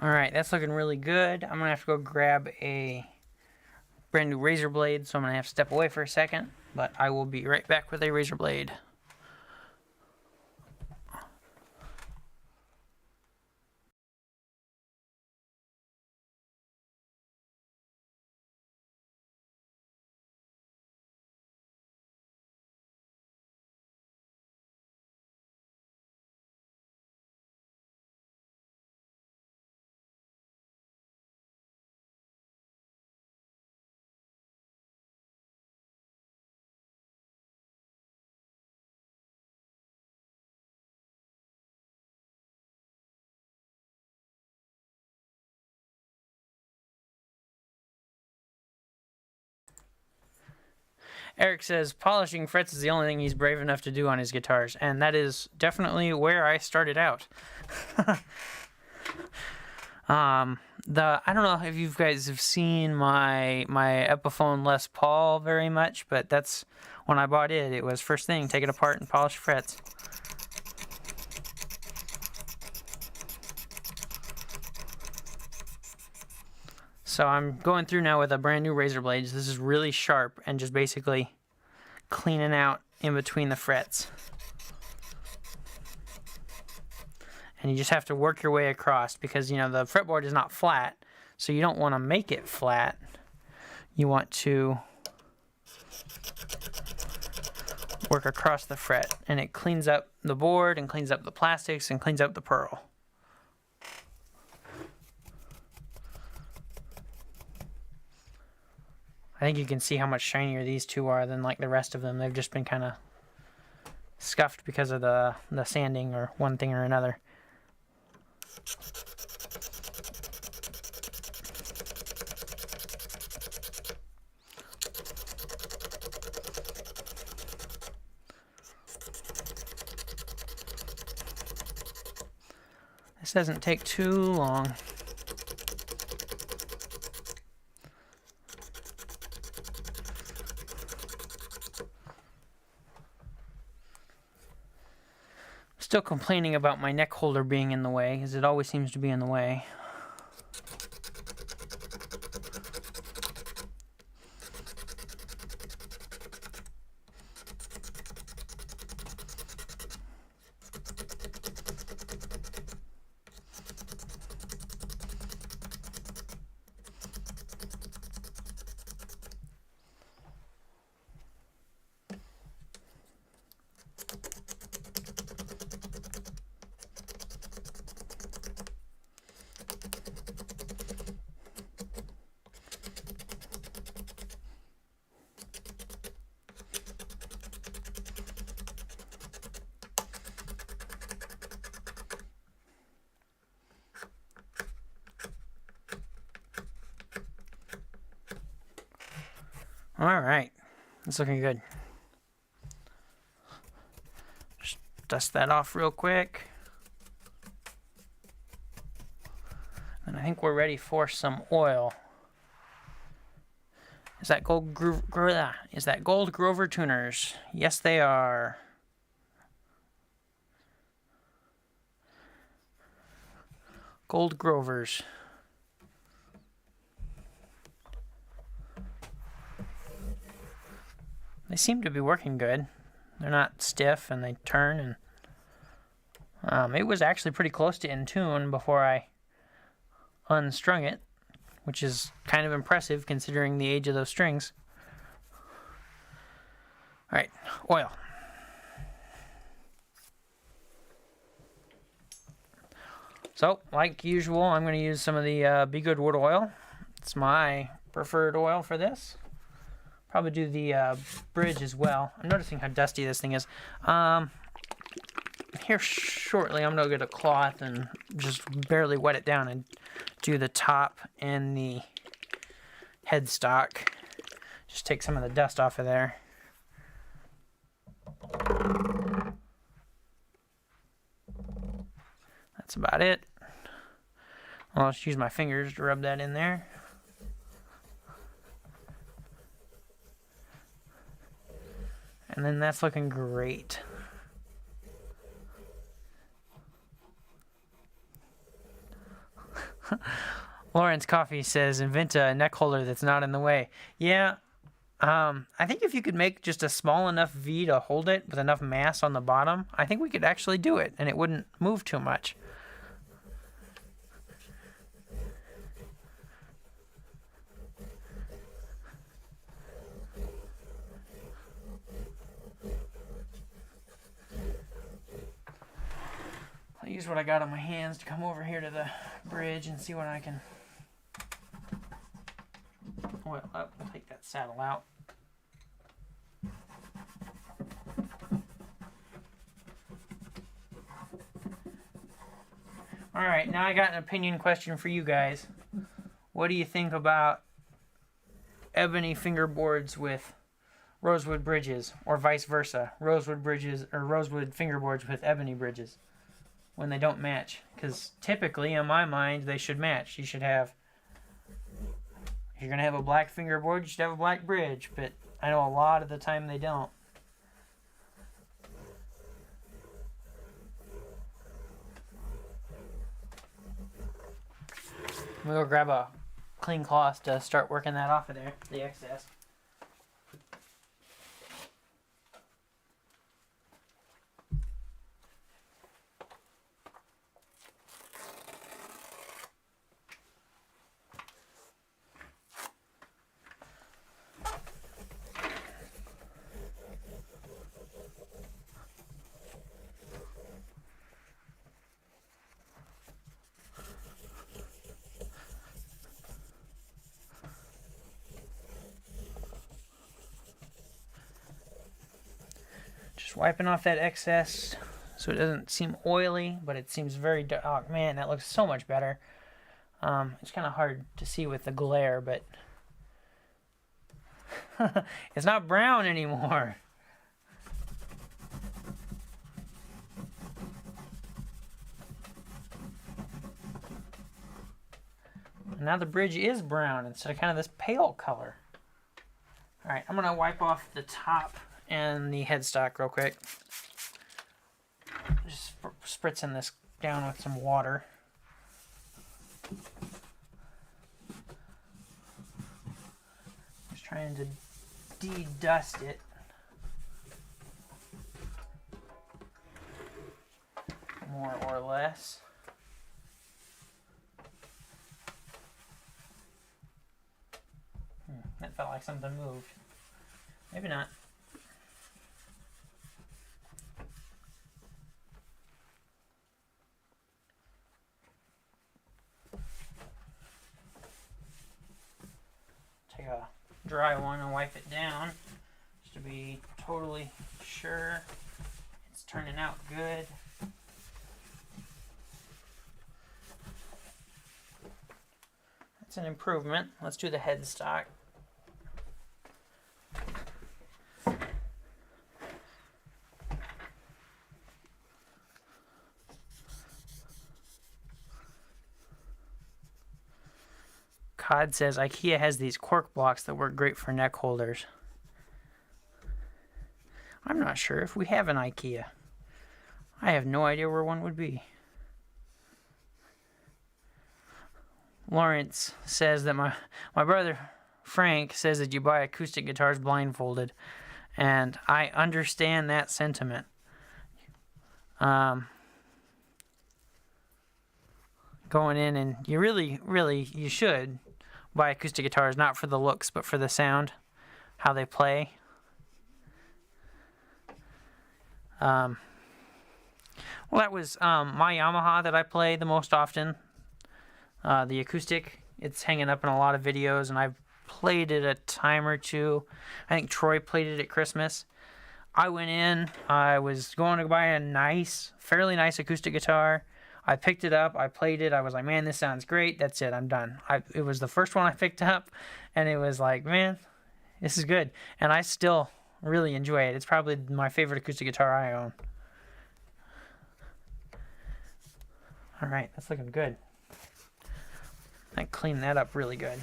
Alright, that's looking really good. I'm going to have to go grab a brand new razor blade, so I'm going to have to step away for a second, but I will be right back with a razor blade. Eric says polishing frets is the only thing he's brave enough to do on his guitars, and that is definitely where I started out. I don't know if you guys have seen my Epiphone Les Paul very much, but that's when I bought it. It was first thing, take it apart and polish frets. So I'm going through now with a brand new razor blade. This is really sharp and just basically cleaning out in between the frets. And you just have to work your way across because, the fretboard is not flat, so you don't want to make it flat. You want to work across the fret, and it cleans up the board and cleans up the plastics and cleans up the pearl. I think you can see how much shinier these two are than like the rest of them. They've just been kind of scuffed because of the sanding or one thing or another. This doesn't take too long. Still complaining about my neck holder being in the way, as it always seems to be in the way. Alright, it's looking good. Just dust that off real quick. And I think we're ready for some oil. Is that Gold Grover tuners? Yes, they are. Gold Grovers. They seem to be working good. They're not stiff and they turn, and it was actually pretty close to in tune before I unstrung it, which is kind of impressive considering the age of those strings. Alright, oil. So, like usual, I'm going to use some of the Be Good Wood oil. It's my preferred oil for this. Probably do the bridge as well. I'm noticing how dusty this thing is. Here shortly, I'm going to get a cloth and just barely wet it down and do the top and the headstock. Just take some of the dust off of there. That's about it. I'll just use my fingers to rub that in there. And then that's looking great. Lawrence Coffee says, invent a neck holder that's not in the way. Yeah, I think if you could make just a small enough V to hold it with enough mass on the bottom, I think we could actually do it and it wouldn't move too much. I'll use what I got on my hands to come over here to the bridge and see what I can... Well, we'll take that saddle out. Alright, now I got an opinion question for you guys. What do you think about ebony fingerboards with rosewood bridges, or vice versa? Rosewood bridges or rosewood fingerboards with ebony bridges when they don't match? Because typically, in my mind, they should match. You should have, if you're going to have a black fingerboard, you should have a black bridge, but I know a lot of the time they don't. I'm going to go grab a clean cloth to start working that off of there, the excess. Just wiping off that excess so it doesn't seem oily, but it seems very dark. Oh man, that looks so much better. It's kind of hard to see with the glare, but it's not brown anymore. Now the bridge is brown instead of kind of this pale color. Alright, I'm going to wipe off the top and the headstock real quick. Just spritzing this down with some water. Just trying to de-dust it. More or less. That felt like something moved. Maybe not. Take a dry one and wipe it down just to be totally sure it's turning out good. That's an improvement. Let's do the headstock. Cod says IKEA has these cork blocks that work great for neck holders. I'm not sure if we have an IKEA. I have no idea where one would be. Lawrence says that my brother Frank says that you buy acoustic guitars blindfolded, and I understand that sentiment. Going in, and you really you should buy acoustic guitars, not for the looks but for the sound, how they play. Well, that was my Yamaha that I play the most often. The acoustic, it's hanging up in a lot of videos, and I've played it a time or two. I think Troy played it at Christmas. I went in, I was going to buy a fairly nice acoustic guitar. I picked it up, I played it, I was like, man, this sounds great, that's it, I'm done. It was the first one I picked up, and it was like, man, this is good. And I still really enjoy it. It's probably my favorite acoustic guitar I own. Alright, that's looking good. I cleaned that up really good.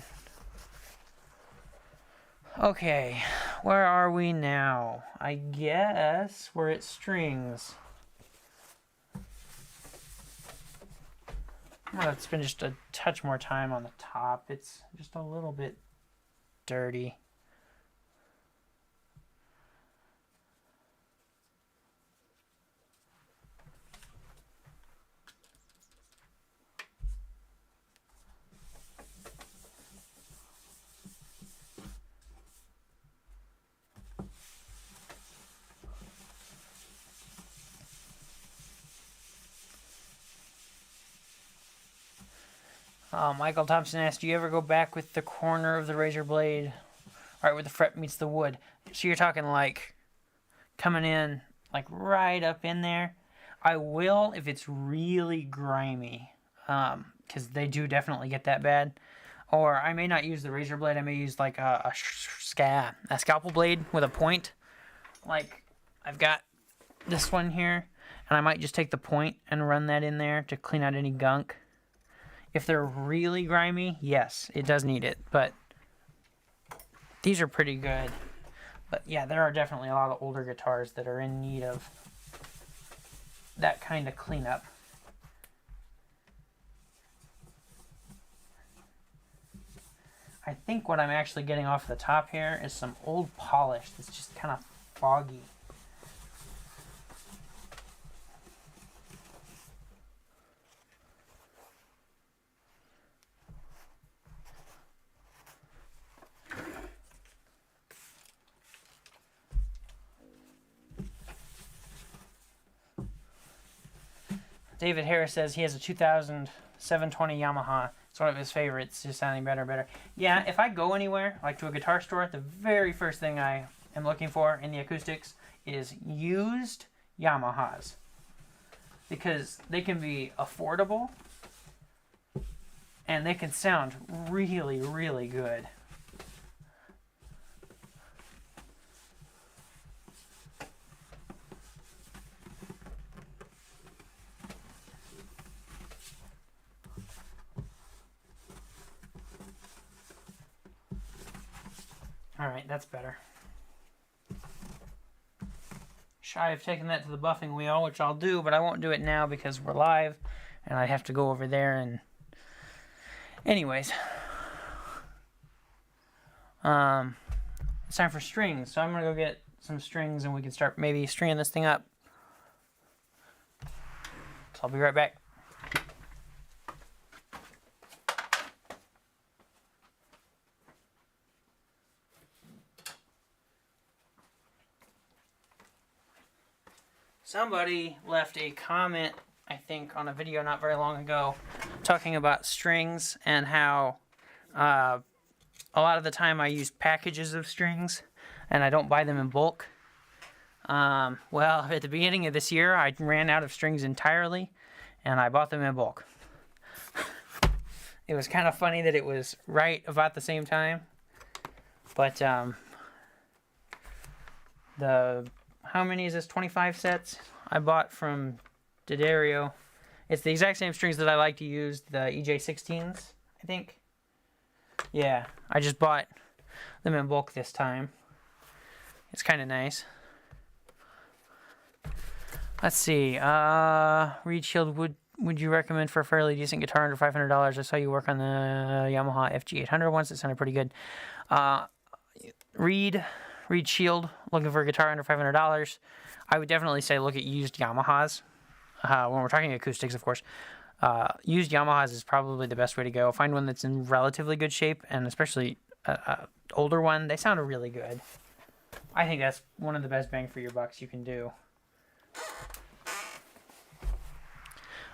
Okay, where are we now? I guess we're at strings. I'm going to spend just a touch more time on the top. It's just a little bit dirty. Michael Thompson asked, do you ever go back with the corner of the razor blade, right where the fret meets the wood? So you're talking like coming in like right up in there? I will if it's really grimy, because they do definitely get that bad. Or I may not use the razor blade. I may use like a scalpel blade with a point. Like I've got this one here, and I might just take the point and run that in there to clean out any gunk. If they're really grimy, yes, it does need it, but these are pretty good. But yeah, there are definitely a lot of older guitars that are in need of that kind of cleanup. I think what I'm actually getting off the top here is some old polish that's just kind of foggy. David Harris says he has a 2000 720 Yamaha. It's one of his favorites, just sounding better and better. Yeah, if I go anywhere, like to a guitar store, the very first thing I am looking for in the acoustics is used Yamahas. Because they can be affordable, and they can sound really, really good. Alright, that's better. Shy of taking that to the buffing wheel, which I'll do, but I won't do it now because we're live, and I have to go over there and... Anyways. It's time for strings, so I'm going to go get some strings and we can start maybe stringing this thing up. So I'll be right back. Somebody left a comment, I think, on a video not very long ago, talking about strings and how a lot of the time I use packages of strings and I don't buy them in bulk. Well, at the beginning of this year, I ran out of strings entirely and I bought them in bulk. It was kind of funny that it was right about the same time, but how many is this? 25 sets I bought from D'Addario. It's the exact same strings that I like to use, the EJ16s, I think. Yeah, I just bought them in bulk this time. It's kind of nice. Let's see. Reed Shield, would you recommend for a fairly decent guitar under $500? I saw you work on the Yamaha FG800 once. It sounded pretty good. Reed Shield, looking for a guitar under $500. I would definitely say look at used Yamahas. When we're talking acoustics, of course. Used Yamahas is probably the best way to go. Find one that's in relatively good shape, and especially an older one. They sound really good. I think that's one of the best bang for your bucks you can do.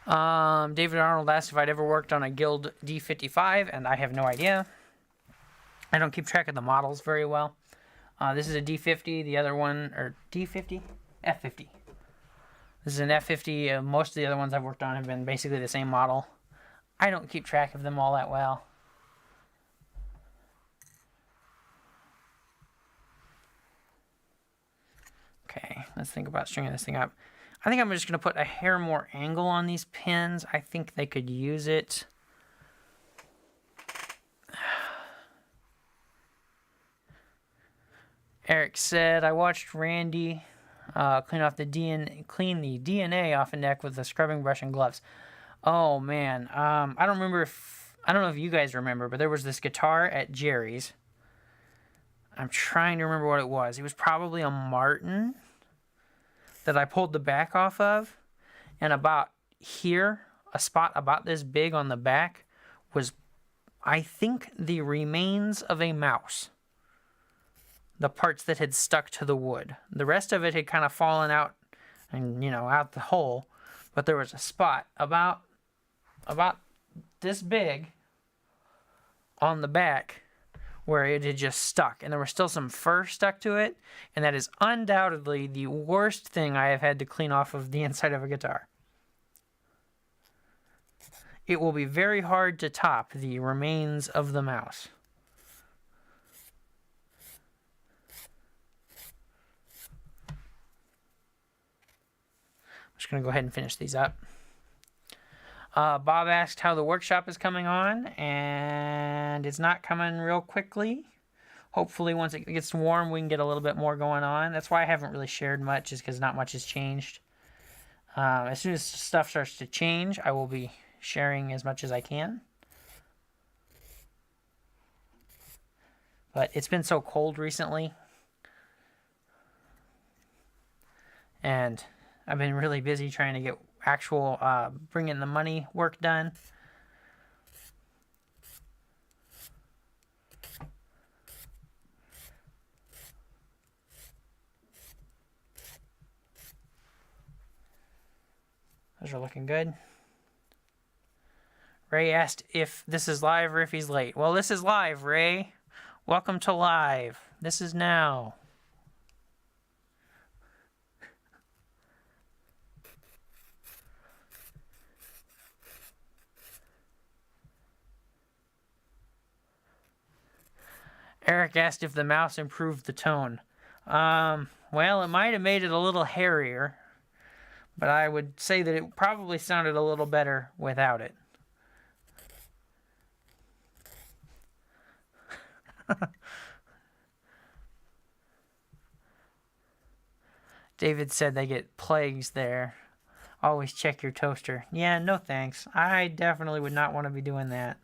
David Arnold asked if I'd ever worked on a Guild D55, and I have no idea. I don't keep track of the models very well. This is a D50, the other one, or D50? F50. This is an F50. Most of the other ones I've worked on have been basically the same model. I don't keep track of them all that well. Okay, let's think about stringing this thing up. I think I'm just going to put a hair more angle on these pins. I think they could use it. Eric said, I watched Randy clean the DNA off a neck with a scrubbing brush and gloves. Oh man, I don't know if you guys remember, but there was this guitar at Jerry's. I'm trying to remember what it was. It was probably a Martin that I pulled the back off of, and about here, a spot about this big on the back was, I think, the remains of a mouse. The parts that had stuck to the wood. The rest of it had kind of fallen out and, out the hole, but there was a spot about this big on the back where it had just stuck, and there was still some fur stuck to it, and that is undoubtedly the worst thing I have had to clean off of the inside of a guitar. It will be very hard to top the remains of the mouse. I'm just going to go ahead and finish these up. Bob asked how the workshop is coming on, and it's not coming real quickly. Hopefully once it gets warm we can get a little bit more going on. That's why I haven't really shared much, is because not much has changed. As soon as stuff starts to change, I will be sharing as much as I can. But it's been so cold recently, and I've been really busy trying to get actual bringing the money work done. Those are looking good. Ray asked if this is live or if he's late. Well, this is live, Ray. Welcome to live. This is now. Eric asked if the mouse improved the tone. Well, it might have made it a little hairier, but I would say that it probably sounded a little better without it. David said they get plagues there. Always check your toaster. Yeah, no thanks. I definitely would not want to be doing that.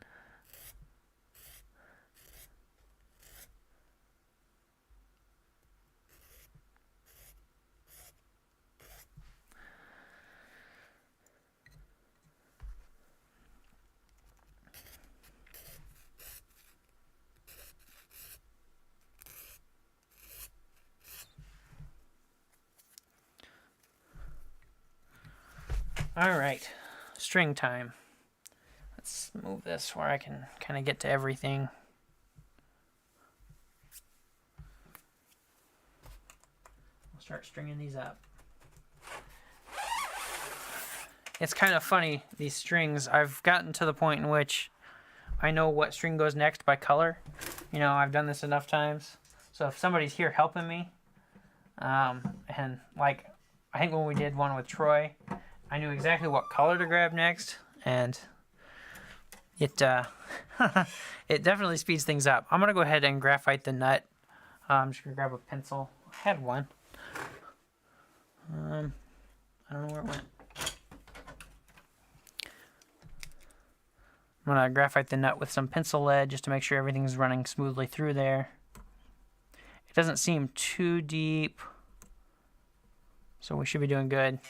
All right, string time. Let's move this where I can kind of get to everything. We'll start stringing these up. It's kind of funny, these strings. I've gotten to the point in which I know what string goes next by color. I've done this enough times. So if somebody's here helping me, and like, I think when we did one with Troy, I knew exactly what color to grab next, and It it definitely speeds things up. I'm gonna go ahead and graphite the nut. I'm just gonna grab a pencil. I had one. I don't know where it went. I'm gonna graphite the nut with some pencil lead just to make sure everything's running smoothly through there. It doesn't seem too deep, so we should be doing good.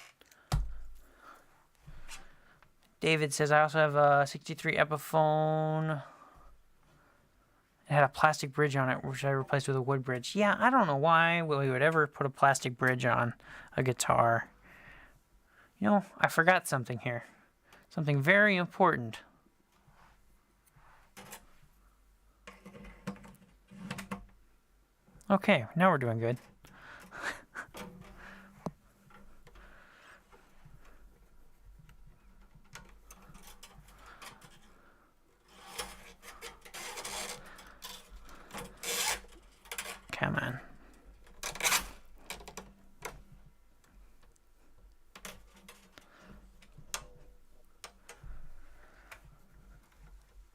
David says, I also have a 63 Epiphone. It had a plastic bridge on it, which I replaced with a wood bridge. Yeah, I don't know why we would ever put a plastic bridge on a guitar. You know, I forgot something here. Something very important. Okay, now we're doing good. Come on.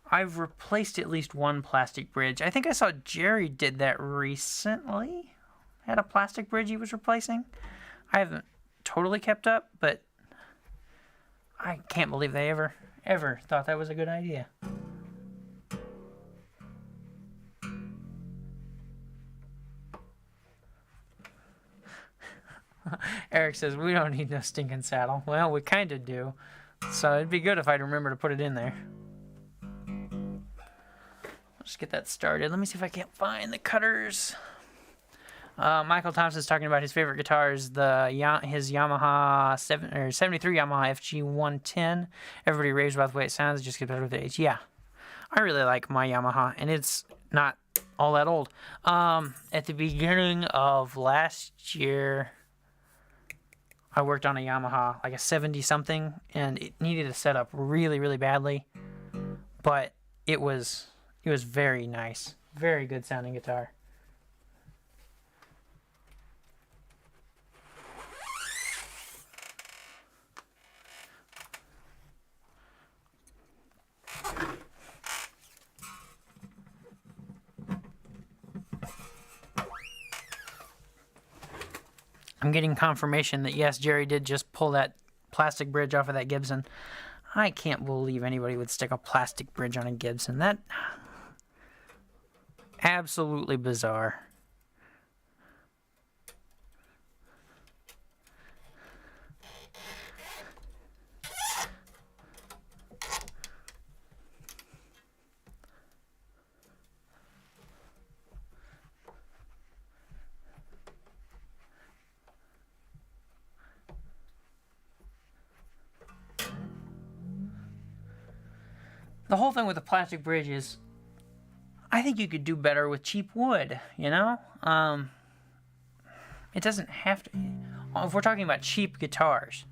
I've replaced at least one plastic bridge. I think I saw Jerry did that recently. Had a plastic bridge he was replacing. I haven't totally kept up, but I can't believe they ever thought that was a good idea. Eric says, we don't need no stinking saddle. Well, we kind of do. So it'd be good if I'd remember to put it in there. Let's get that started. Let me see if I can't find the cutters. Michael Thompson's talking about his favorite guitars, his Yamaha 73 Yamaha FG 110. Everybody raves about the way it sounds. It just gets better with age. Yeah, I really like my Yamaha, and it's not all that old. At the beginning of last year, I worked on a Yamaha, like a 70-something, and it needed a setup really, really badly. But it was very nice. Very good sounding guitar. I'm getting confirmation that yes, Jerry did just pull that plastic bridge off of that Gibson. I can't believe anybody would stick a plastic bridge on a Gibson. That absolutely bizarre. The whole thing with the plastic bridge is, I think you could do better with cheap wood, you know? It doesn't have to... If we're talking about cheap guitars,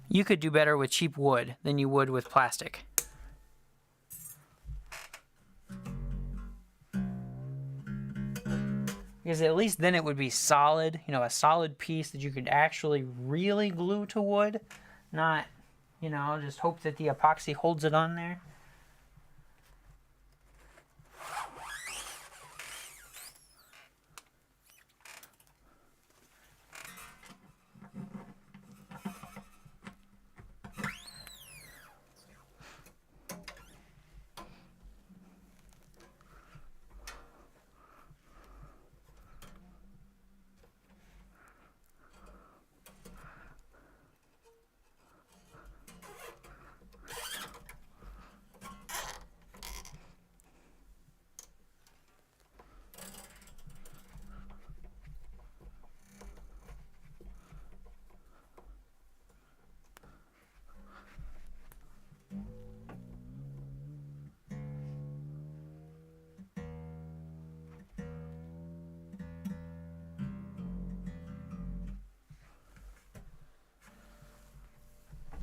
you could do better with cheap wood than you would with plastic. Because at least then it would be solid, you know, a solid piece that you could actually really glue to wood, not... You know, just hope that the epoxy holds it on there.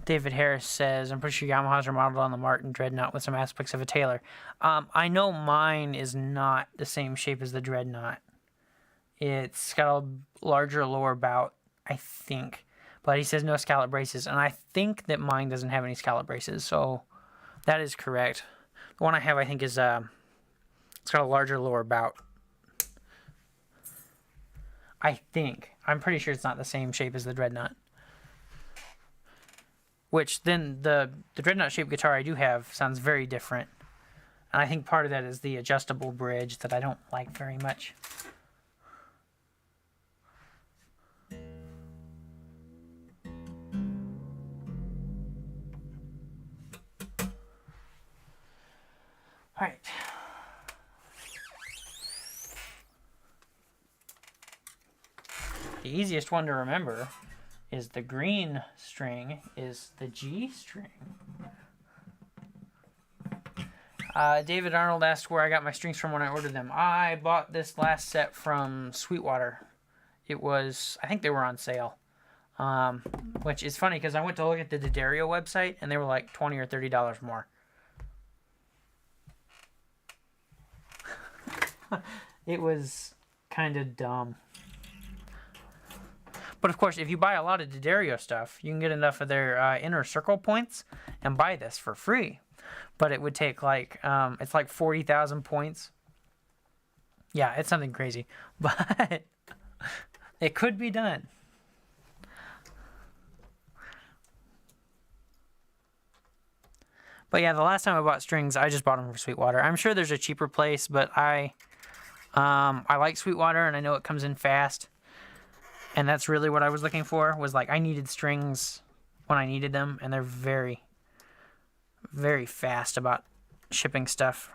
David Harris says, I'm pretty sure Yamahas are modeled on the Martin Dreadnought with some aspects of a Taylor. I know mine is not the same shape as the Dreadnought. It's got a larger lower bout, I think. But he says no scallop braces, and I think that mine doesn't have any scallop braces, so That is correct. The one I have, I think, is it's got a larger lower bout. I think. I'm pretty sure it's not the same shape as the Dreadnought. Which then the Dreadnought shaped guitar I do have sounds very different. And I think part of that is the adjustable bridge that I don't like very much. Alright. The easiest one to remember is the green string is the G string. David Arnold asked where I got my strings from when I ordered them. I bought this last set from Sweetwater. It was, I think they were on sale. Which is funny because I went to look at the D'Addario website and they were like $20 or $30 more. It was kind of dumb. But of course, if you buy a lot of D'Addario stuff, you can get enough of their inner circle points and buy this for free. But it would take like, it's like 40,000 points. Yeah, it's something crazy. But it could be done. But yeah, the last time I bought strings, I just bought them from Sweetwater. I'm sure there's a cheaper place, but I like Sweetwater, and I know it comes in fast. And that's really what I was looking for, was like I needed strings when I needed them, and they're very, very fast about shipping stuff.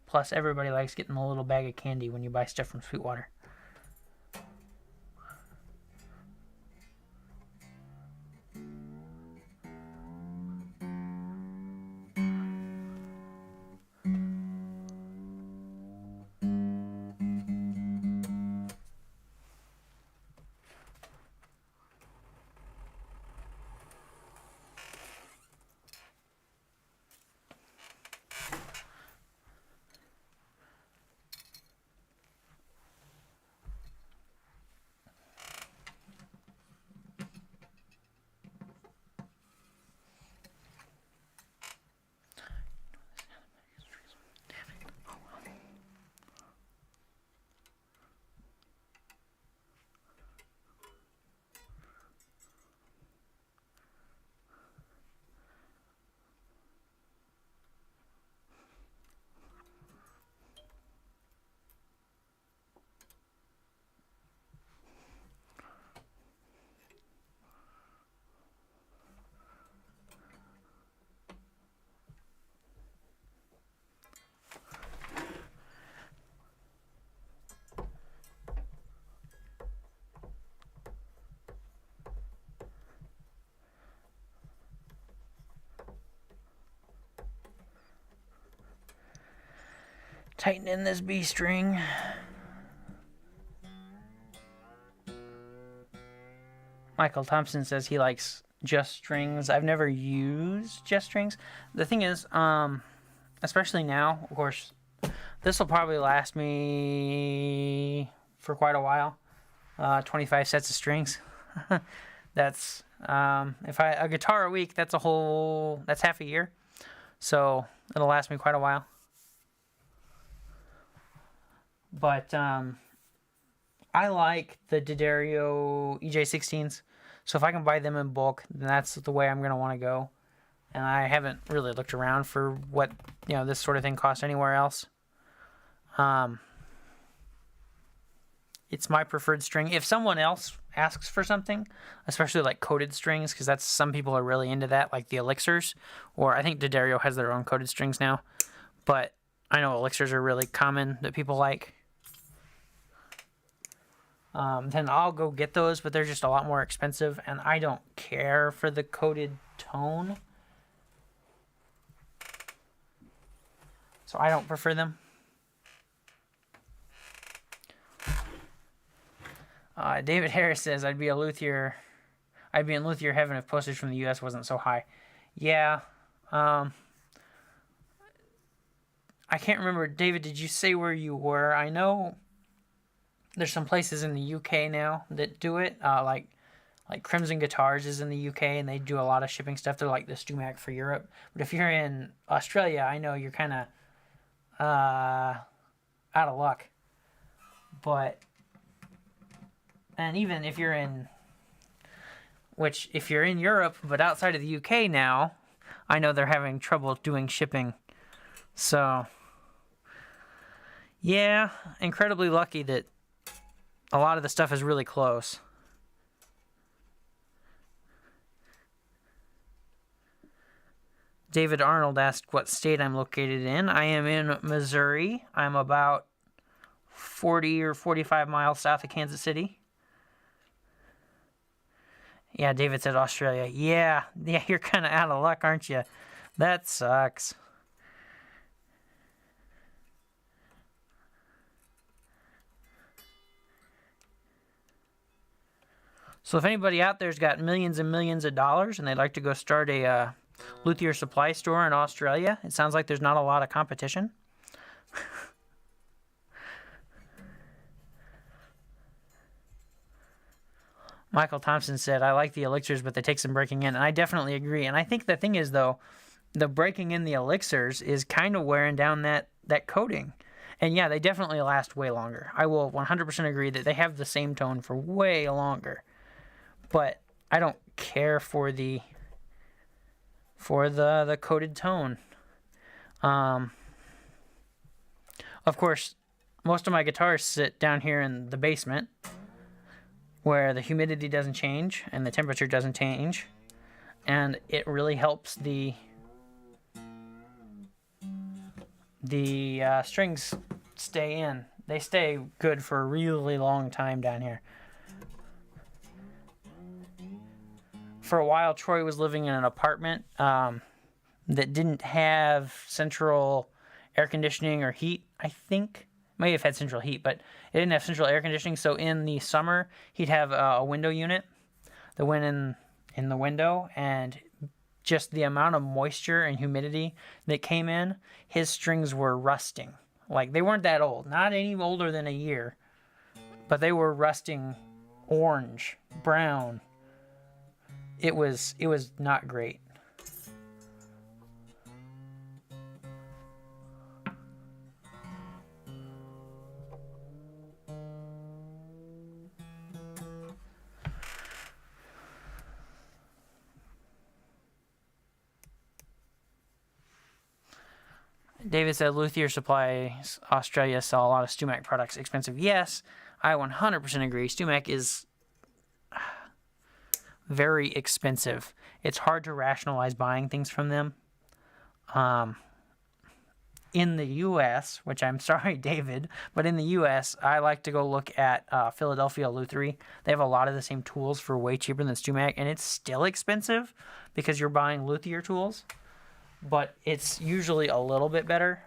Plus, everybody likes getting a little bag of candy when you buy stuff from Sweetwater. Tighten in this B string. Michael Thompson says he likes Just Strings. I've never used Just Strings. The thing is, especially now, of course, this will probably last me for quite a while. 25 sets of strings. That's a guitar a week, that's half a year. So it'll last me quite a while. But I like the D'Addario EJ16s. So if I can buy them in bulk, then that's the way I'm going to want to go. And I haven't really looked around for what, this sort of thing costs anywhere else. It's my preferred string. If someone else asks for something, especially like coated strings, because some people are really into that, like the Elixirs, or I think D'Addario has their own coated strings now. But I know Elixirs are really common that people like. Then I'll go get those, but they're just a lot more expensive, and I don't care for the coated tone. So I don't prefer them. David Harris says, I'd be in luthier heaven if postage from the U.S. wasn't so high. Yeah. I can't remember. David, did you say where you were? I know there's some places in the UK now that do it. Like Crimson Guitars is in the UK, and they do a lot of shipping stuff. They're like the StuMac for Europe. But if you're in Australia, I know you're kind of out of luck. And even if you're in Europe, but outside of the UK now, I know they're having trouble doing shipping. So, yeah, incredibly lucky that a lot of the stuff is really close. David Arnold asked what state I'm located in. I am in Missouri. I'm about 40 or 45 miles south of Kansas City. Yeah, David said Australia. Yeah, you're kind of out of luck, aren't you? That sucks. So if anybody out there's got millions and millions of dollars and they'd like to go start a luthier supply store in Australia, it sounds like there's not a lot of competition. Michael Thompson said, I like the elixirs, but they take some breaking in. And I definitely agree. And I think the thing is, though, the breaking in the elixirs is kind of wearing down that coating. And yeah, they definitely last way longer. I will 100% agree that they have the same tone for way longer. But I don't care for the coated tone. Of course, most of my guitars sit down here in the basement, where the humidity doesn't change and the temperature doesn't change, and it really helps the strings stay in. They stay good for a really long time down here. For a while, Troy was living in an apartment that didn't have central air conditioning or heat, I think. May have had central heat, but it didn't have central air conditioning. So in the summer, he'd have a window unit that went in the window, and just the amount of moisture and humidity that came in, his strings were rusting. Like, they weren't that old, not any older than a year, but they were rusting orange, brown. It was not great. David said, Luthier Supplies Australia sell a lot of StuMac products. Expensive? Yes, I 100% agree. StuMac is very expensive. It's hard to rationalize buying things from them. In the U.S., which I'm sorry, David, but in the U.S., I like to go look at Philadelphia Lutherie. They have a lot of the same tools for way cheaper than StuMac, and it's still expensive because you're buying luthier tools, but it's usually a little bit better.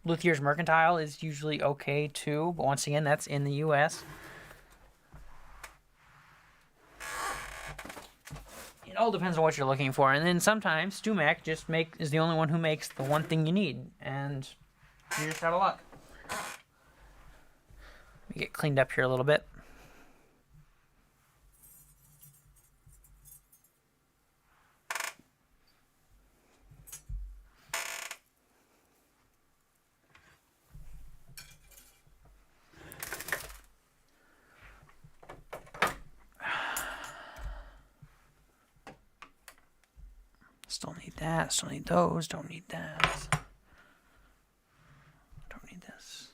Luthier's Mercantile is usually okay too, but once again, that's in the U.S. It all depends on what you're looking for, and then sometimes StuMac is the only one who makes the one thing you need, and you're just out of luck. Let me get cleaned up here a little bit. Still need that, still need those, don't need that. Don't need this.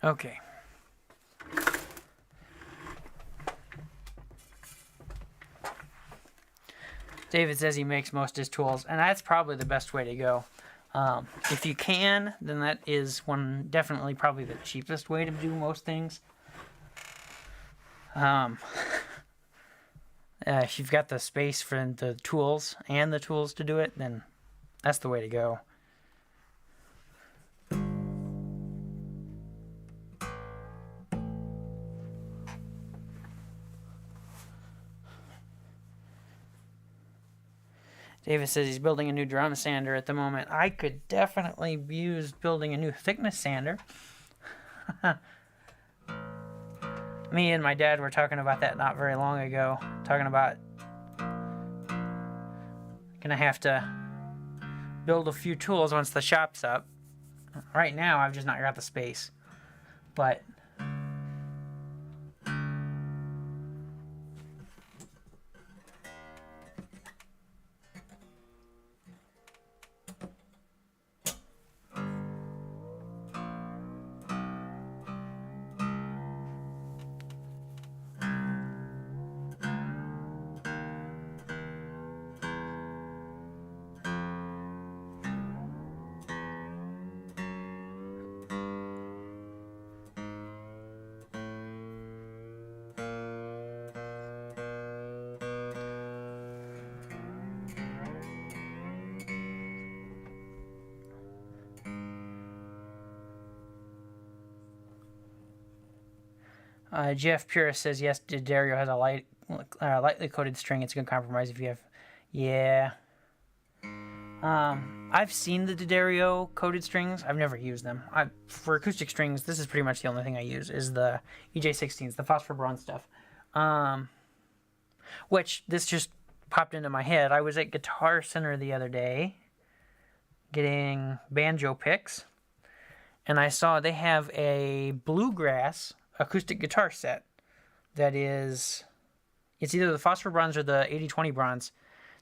Okay. David says he makes most of his tools, and that's probably the best way to go. If you can, then that is definitely probably the cheapest way to do most things. If you've got the space for the tools and the tools to do it, then that's the way to go. David says he's building a new drum sander at the moment. I could definitely use building a new thickness sander. Me and my dad were talking about that not very long ago. Talking about gonna have to build a few tools once the shop's up. Right now, I've just not got the space. But Jeff Purist says, yes, D'Addario has a lightly coated string. It's a good compromise if you have... Yeah. I've seen the D'Addario coated strings. I've never used them. For acoustic strings, this is pretty much the only thing I use, is the EJ16s, the phosphor bronze stuff. Which, this just popped into my head. I was at Guitar Center the other day getting banjo picks, and I saw they have a bluegrass acoustic guitar set that is, it's either the phosphor bronze or the 80-20 bronze,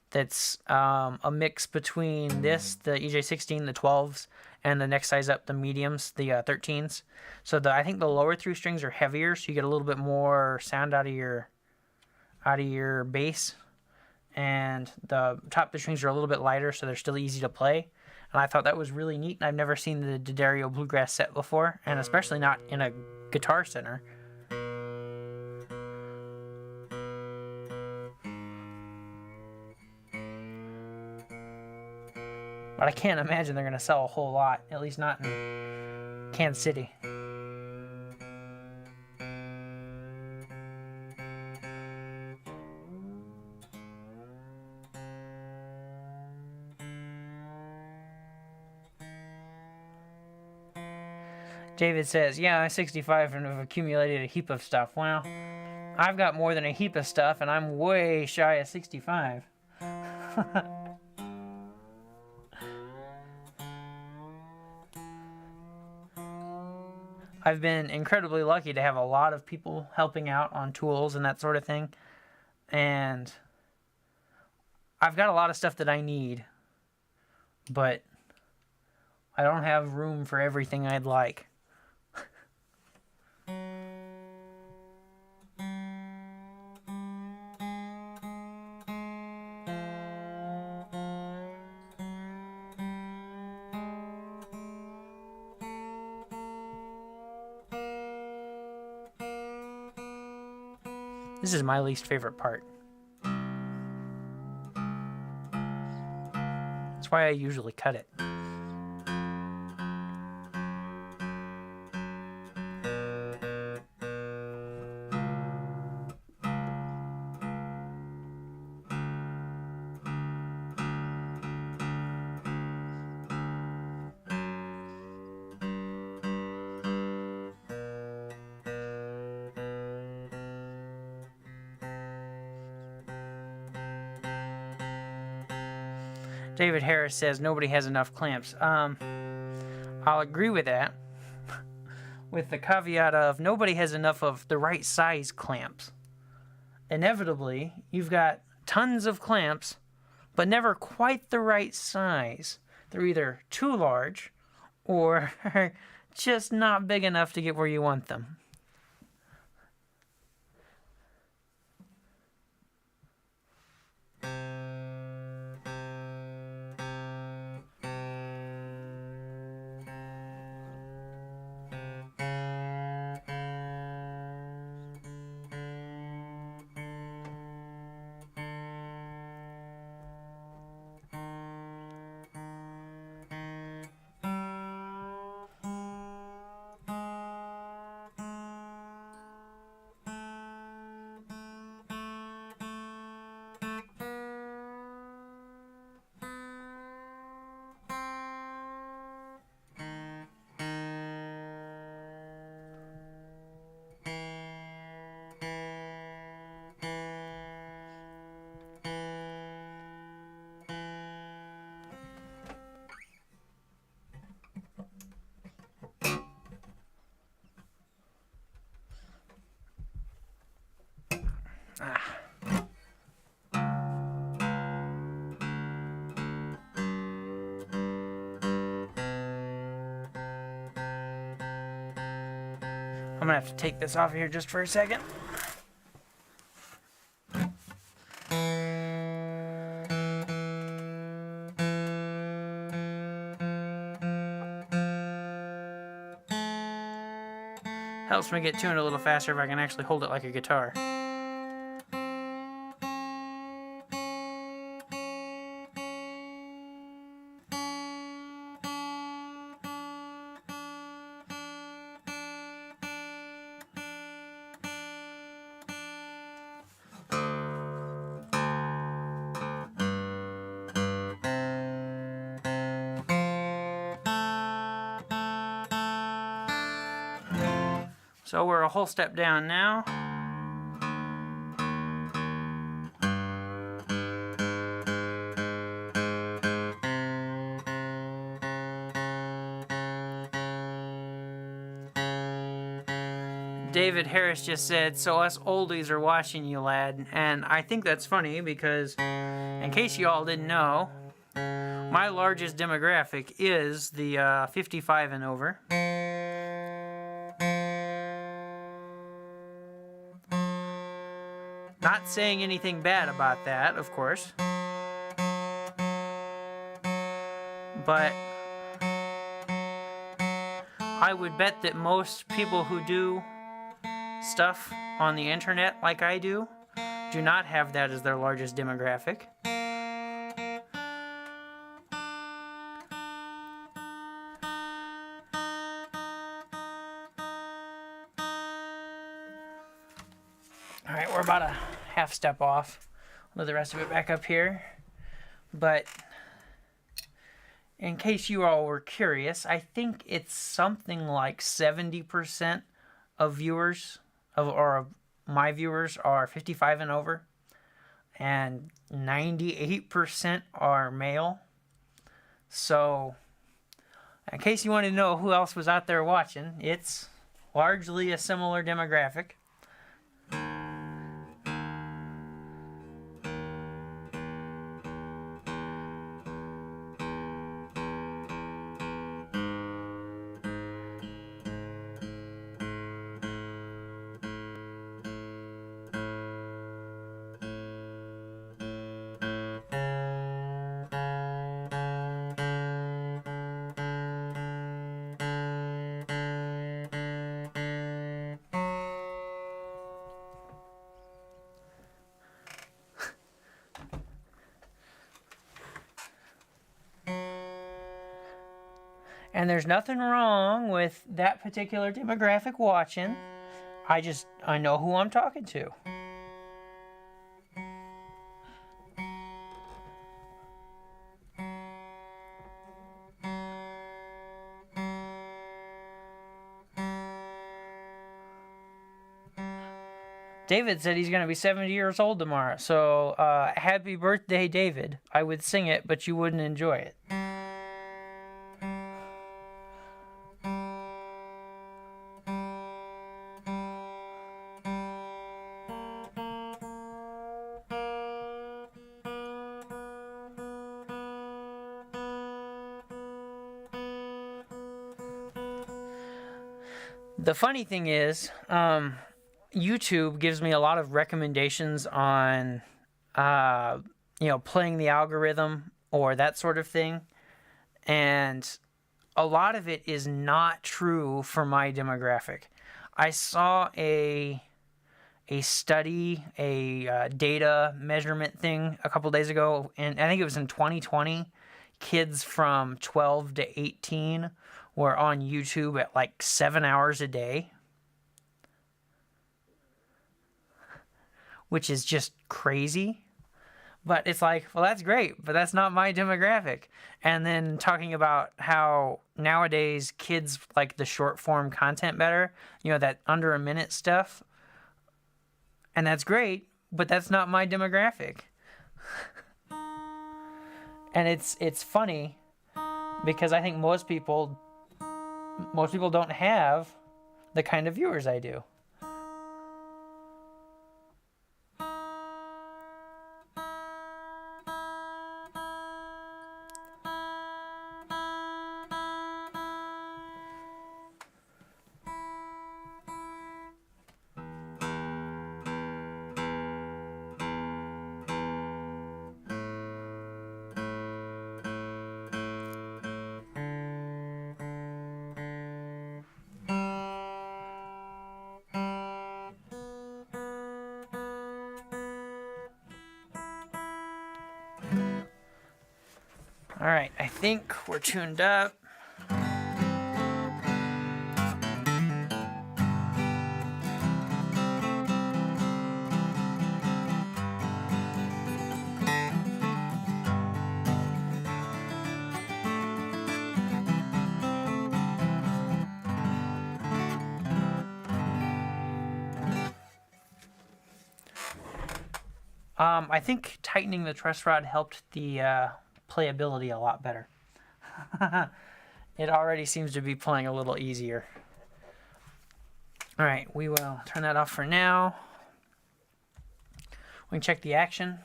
that's a mix between this, the EJ16, the 12s, and the next size up, the mediums, the 13s. So I think the lower three strings are heavier, so you get a little bit more sound out of your bass, and the top three strings are a little bit lighter, so they're still easy to play. And I thought that was really neat, and I've never seen the D'Addario Bluegrass set before, and especially not in a Guitar Center. But I can't imagine they're going to sell a whole lot, at least not in Kansas City. David says, yeah, I'm 65 and have accumulated a heap of stuff. Well, I've got more than a heap of stuff, and I'm way shy of 65. I've been incredibly lucky to have a lot of people helping out on tools and that sort of thing. And I've got a lot of stuff that I need, but I don't have room for everything I'd like. This is my least favorite part. That's why I usually cut it. David Harris says nobody has enough clamps. I'll agree with that, with the caveat of nobody has enough of the right size clamps. Inevitably, you've got tons of clamps, but never quite the right size. They're either too large or just not big enough to get where you want them. I'm gonna have to take this off here just for a second. Helps me get tuned a little faster if I can actually hold it like a guitar. So we're a whole step down now. David Harris just said, "So us oldies are watching you, lad." And I think that's funny because, in case you all didn't know, my largest demographic is the 55 and over. Not saying anything bad about that, of course. But I would bet that most people who do stuff on the internet like I do not have that as their largest demographic. Alright, we're about a half step off. I'll leave the rest of it back up here. But in case you all were curious, I think it's something like 70% of viewers, of my viewers, are 55 and over. And 98% are male. So, in case you want to know who else was out there watching, it's largely a similar demographic. And there's nothing wrong with that particular demographic watching. I know who I'm talking to. David said he's going to be 70 years old tomorrow. So, happy birthday, David. I would sing it, but you wouldn't enjoy it. The funny thing is, YouTube gives me a lot of recommendations on, playing the algorithm or that sort of thing. And a lot of it is not true for my demographic. I saw a study, a data measurement thing a couple days ago, and I think it was in 2020. Kids from 12 to 18 were on YouTube at like 7 hours a day, which is just crazy. But it's like, well, that's great, but that's not my demographic. And then talking about how nowadays kids like the short form content better, that under a minute stuff. And that's great, but that's not my demographic. And it's funny because I think most people don't have the kind of viewers I do. All right, I think we're tuned up. I think tightening the truss rod helped the playability a lot better. It already seems to be playing a little easier. All right, we will turn that off for now. We can check the action.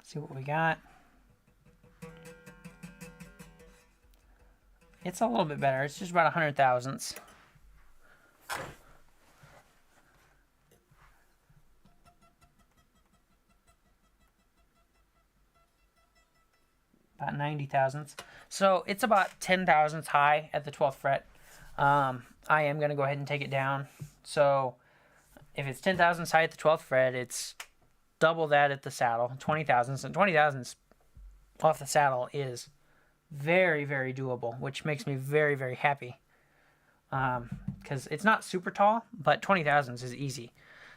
See what we got. It's a little bit better. It's just about 100 thousandths. About 90 thousandths. So it's about 10 thousandths high at the 12th fret. I am going to go ahead and take it down. So if it's 10 thousandths high at the 12th fret, it's double that at the saddle, 20 thousandths. And 20 thousandths off the saddle is very, very doable, which makes me very, very happy. Because it's not super tall, but 20 thousandths is easy.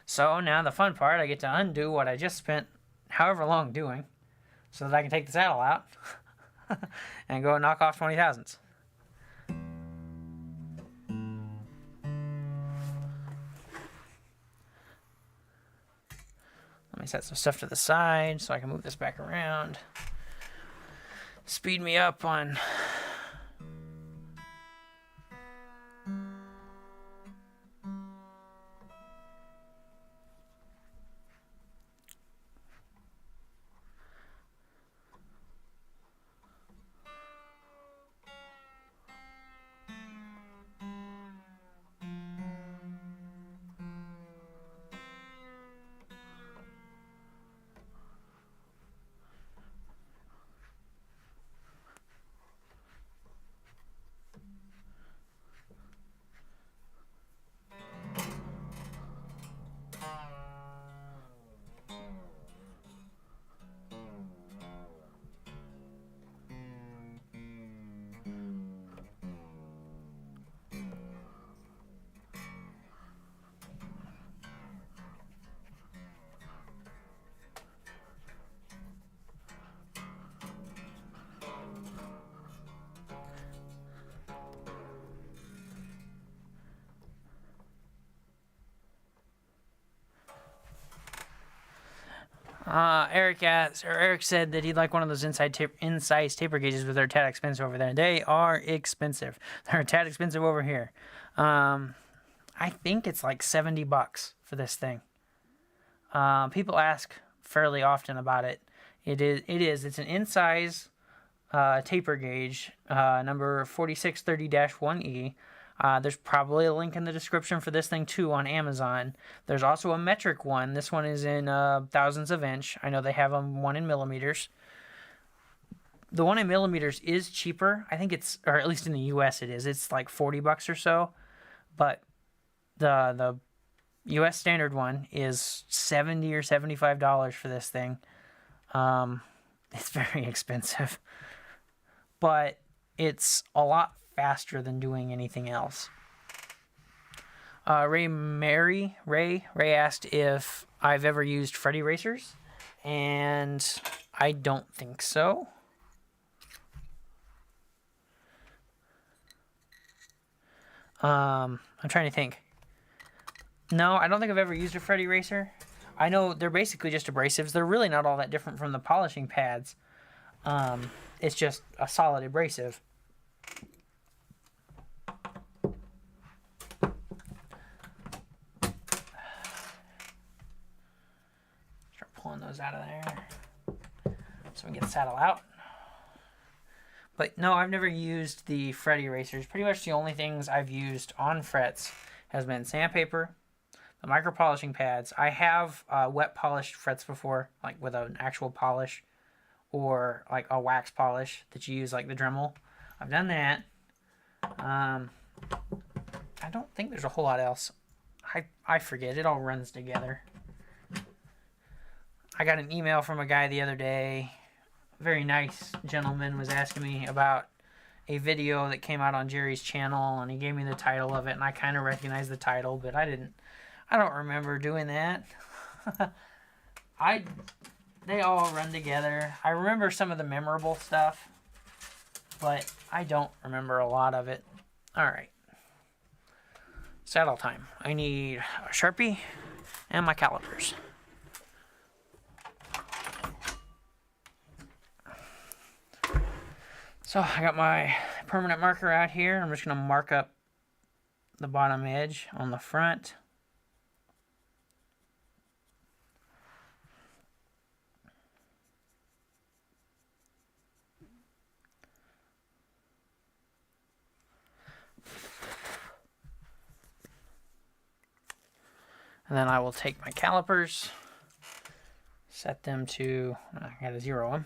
So now the fun part, I get to undo what I just spent however long doing, so that I can take the saddle out and go knock off 20 thousandths. Let me set some stuff to the side so I can move this back around. Speed me up on... Eric said that he'd like one of those insize taper gauges, but they're a tad expensive over there. They are expensive. They're a tad expensive over here. I think it's like $70 for this thing. People ask fairly often about it. It's an insize taper gauge, number 4630-1E. There's probably a link in the description for this thing too on Amazon. There's also a metric one. This one is in thousandths of inch. I know they have one in millimeters. The one in millimeters is cheaper. I think it's, or at least in the US it is. It's like $40 or so. But the US standard one is $70 or $75 for this thing. It's very expensive. But it's a lot faster than doing anything else. Ray asked if I've ever used fret erasers, and I don't think so. I'm trying to think. No, I don't think I've ever used a fret eraser. I know they're basically just abrasives. They're really not all that different from the polishing pads. It's just a solid abrasive. Start pulling those out of there so we can get the saddle out. But no, I've never used the fret erasers. Pretty much the only things I've used on frets has been sandpaper, the micro polishing pads. I have wet polished frets before, like with an actual polish, or like a wax polish that you use like the Dremel. I've done that. I don't think there's a whole lot else. I forget. It all runs together. I got an email from a guy the other day. A very nice gentleman was asking me about a video that came out on Jerry's channel, and he gave me the title of it, and I kind of recognized the title, but I don't remember doing that. They all run together. I remember some of the memorable stuff, but I don't remember a lot of it. Alright. Saddle time. I need a Sharpie and my calipers. So I got my permanent marker out here. I'm just going to mark up the bottom edge on the front. And then I will take my calipers, set them to, I gotta zero them,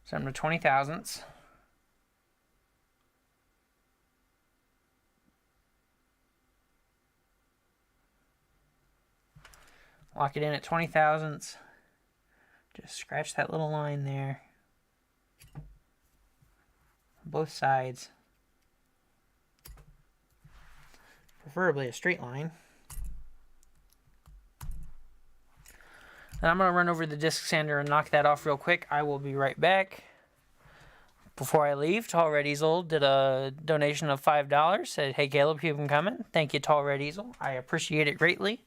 set them to 20 thousandths. Lock it in at 20 thousandths. Just scratch that little line there. Both sides. Preferably a straight line. Then I'm going to run over the disc sander and knock that off real quick. I will be right back. Before I leave, Tall Red Easel did a donation of $5. Said, hey Caleb, keep them coming. Thank you, Tall Red Easel. I appreciate it greatly.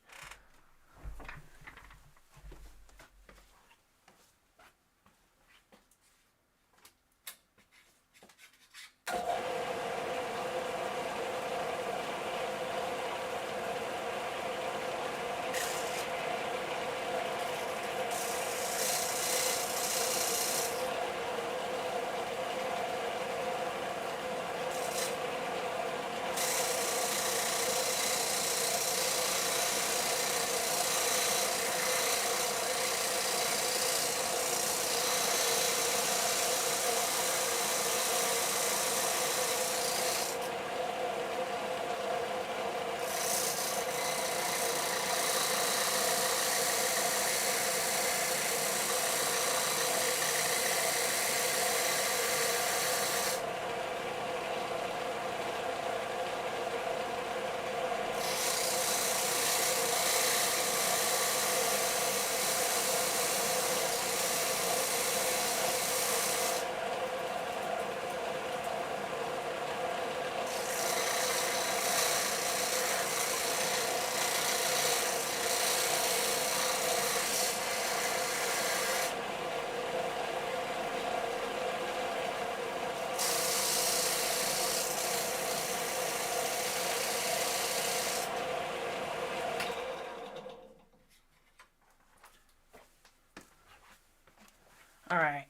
Alright.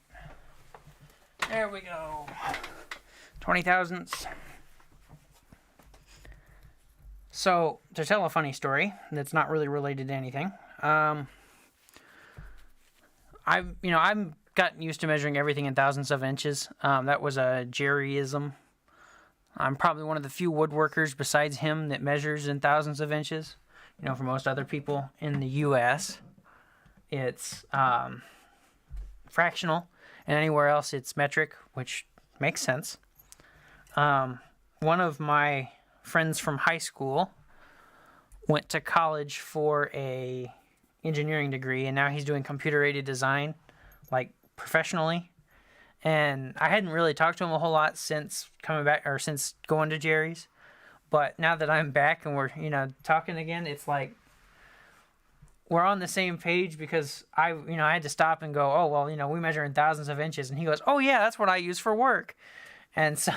There we go. 20 thousandths. So, to tell a funny story that's not really related to anything, I've gotten used to measuring everything in thousandths of inches. That was a Jerryism. I'm probably one of the few woodworkers besides him that measures in thousandths of inches. For most other people in the U.S., it's fractional, and anywhere else it's metric, which makes sense. One of my friends from high school went to college for a engineering degree, and now he's doing computer-aided design, like professionally. And I hadn't really talked to him a whole lot since coming back, or since going to Jerry's. But now that I'm back and we're, talking again, it's like we're on the same page, because I had to stop and go, oh, well, we measure in thousandths of inches. And he goes, oh, yeah, that's what I use for work. And so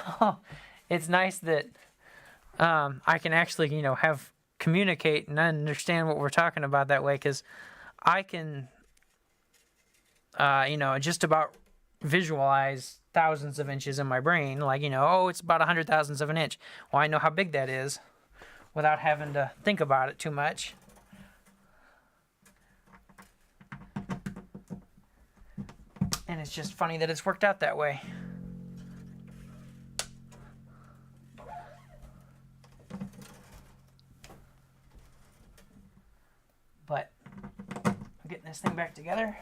it's nice that I can actually, communicate and understand what we're talking about that way, because I can, just about visualize thousands of inches in my brain, like, oh, it's about 100 thousandths of an inch. Well, I know how big that is without having to think about it too much. And it's just funny that it's worked out that way. But getting this thing back together.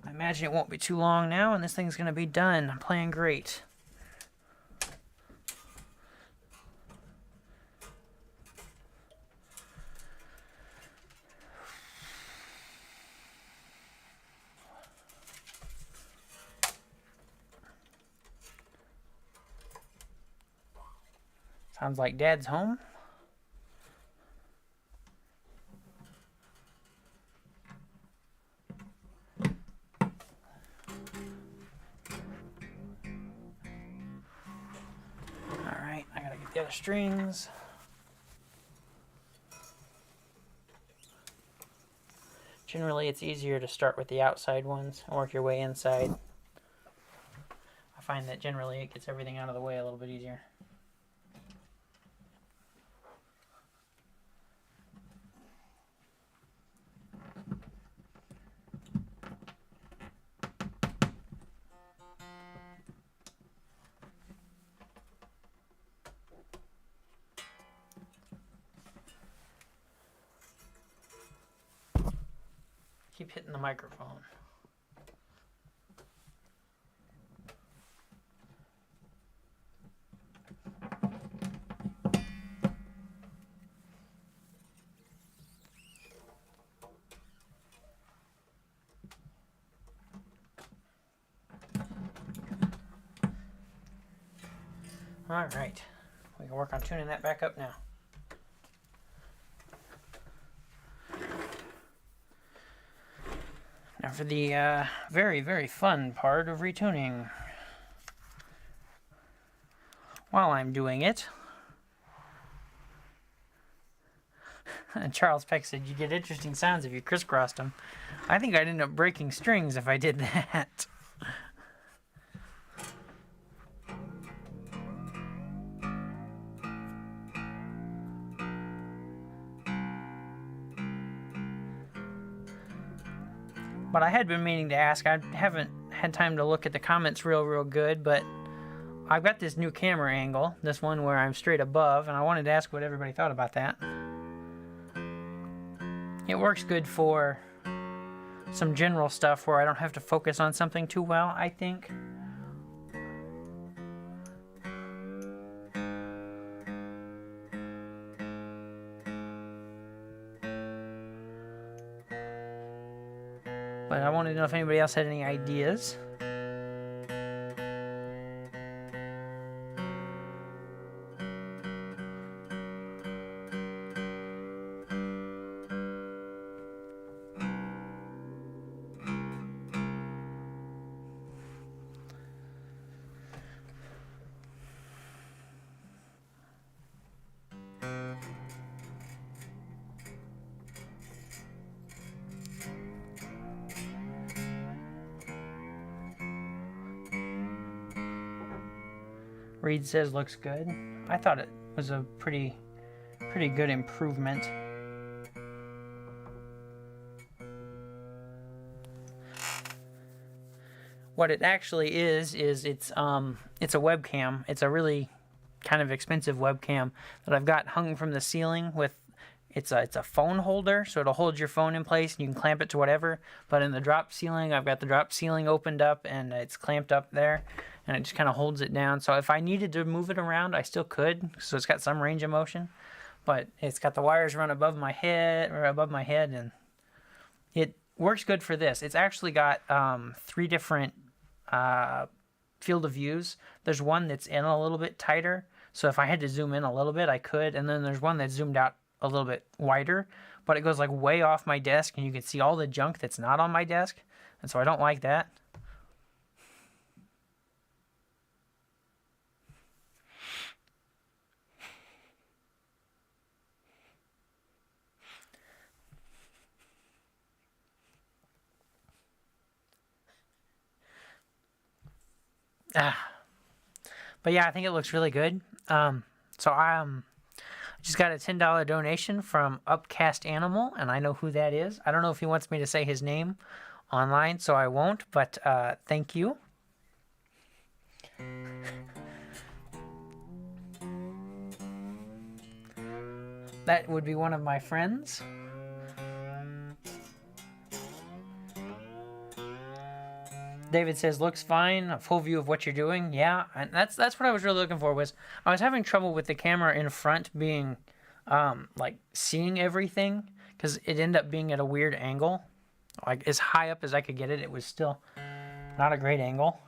I imagine it won't be too long now, and this thing's going to be done. I'm playing great. Sounds like Dad's home. Alright, I gotta get the other strings. Generally, it's easier to start with the outside ones and work your way inside. I find that generally it gets everything out of the way a little bit easier. Keep hitting the microphone. All right, we can work on tuning that back up now. Now for the very, very fun part of retuning. While I'm doing it, and Charles Peck said you get interesting sounds if you crisscrossed them. I think I'd end up breaking strings if I did that. But I had been meaning to ask, I haven't had time to look at the comments real good, but I've got this new camera angle, this one where I'm straight above, and I wanted to ask what everybody thought about that. It works good for some general stuff where I don't have to focus on something too well, I think. But I wanted to know if anybody else had any ideas. Reed says looks good. I thought it was a pretty good improvement. What it actually is it's a webcam. It's a really kind of expensive webcam that I've got hung from the ceiling with. It's a phone holder, so it'll hold your phone in place and you can clamp it to whatever. But in the drop ceiling, I've got the drop ceiling opened up and it's clamped up there, and it just kind of holds it down. So if I needed to move it around, I still could. So it's got some range of motion, but it's got the wires run above my head, and it works good for this. It's actually got 3 different field of views. There's one that's in a little bit tighter, so if I had to zoom in a little bit, I could. And then there's one that's zoomed out a little bit wider, but it goes like way off my desk, and you can see all the junk that's not on my desk, and so I don't like that. But yeah, I think it looks really good. So I just got a $10 donation from Upcast Animal, and I know who that is. I don't know if he wants me to say his name online, so I won't, but thank you. That would be one of my friends. David says, looks fine, a full view of what you're doing. Yeah, and that's what I was really looking for. Was I was having trouble with the camera in front being, like, seeing everything, because it ended up being at a weird angle. Like, as high up as I could get it, it was still not a great angle.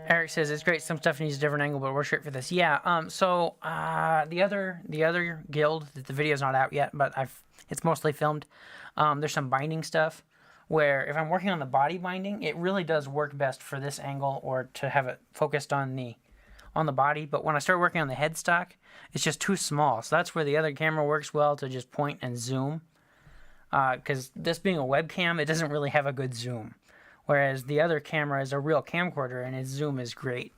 Eric says it's great. Some stuff needs a different angle, but we're straight for this. Yeah. The other guild, the video's not out yet, but it's mostly filmed. There's some binding stuff where if I'm working on the body binding, it really does work best for this angle or to have it focused on the body. But when I start working on the headstock, it's just too small. So that's where the other camera works well, to just point and zoom. Because this being a webcam, it doesn't really have a good zoom. Whereas the other camera is a real camcorder and its zoom is great.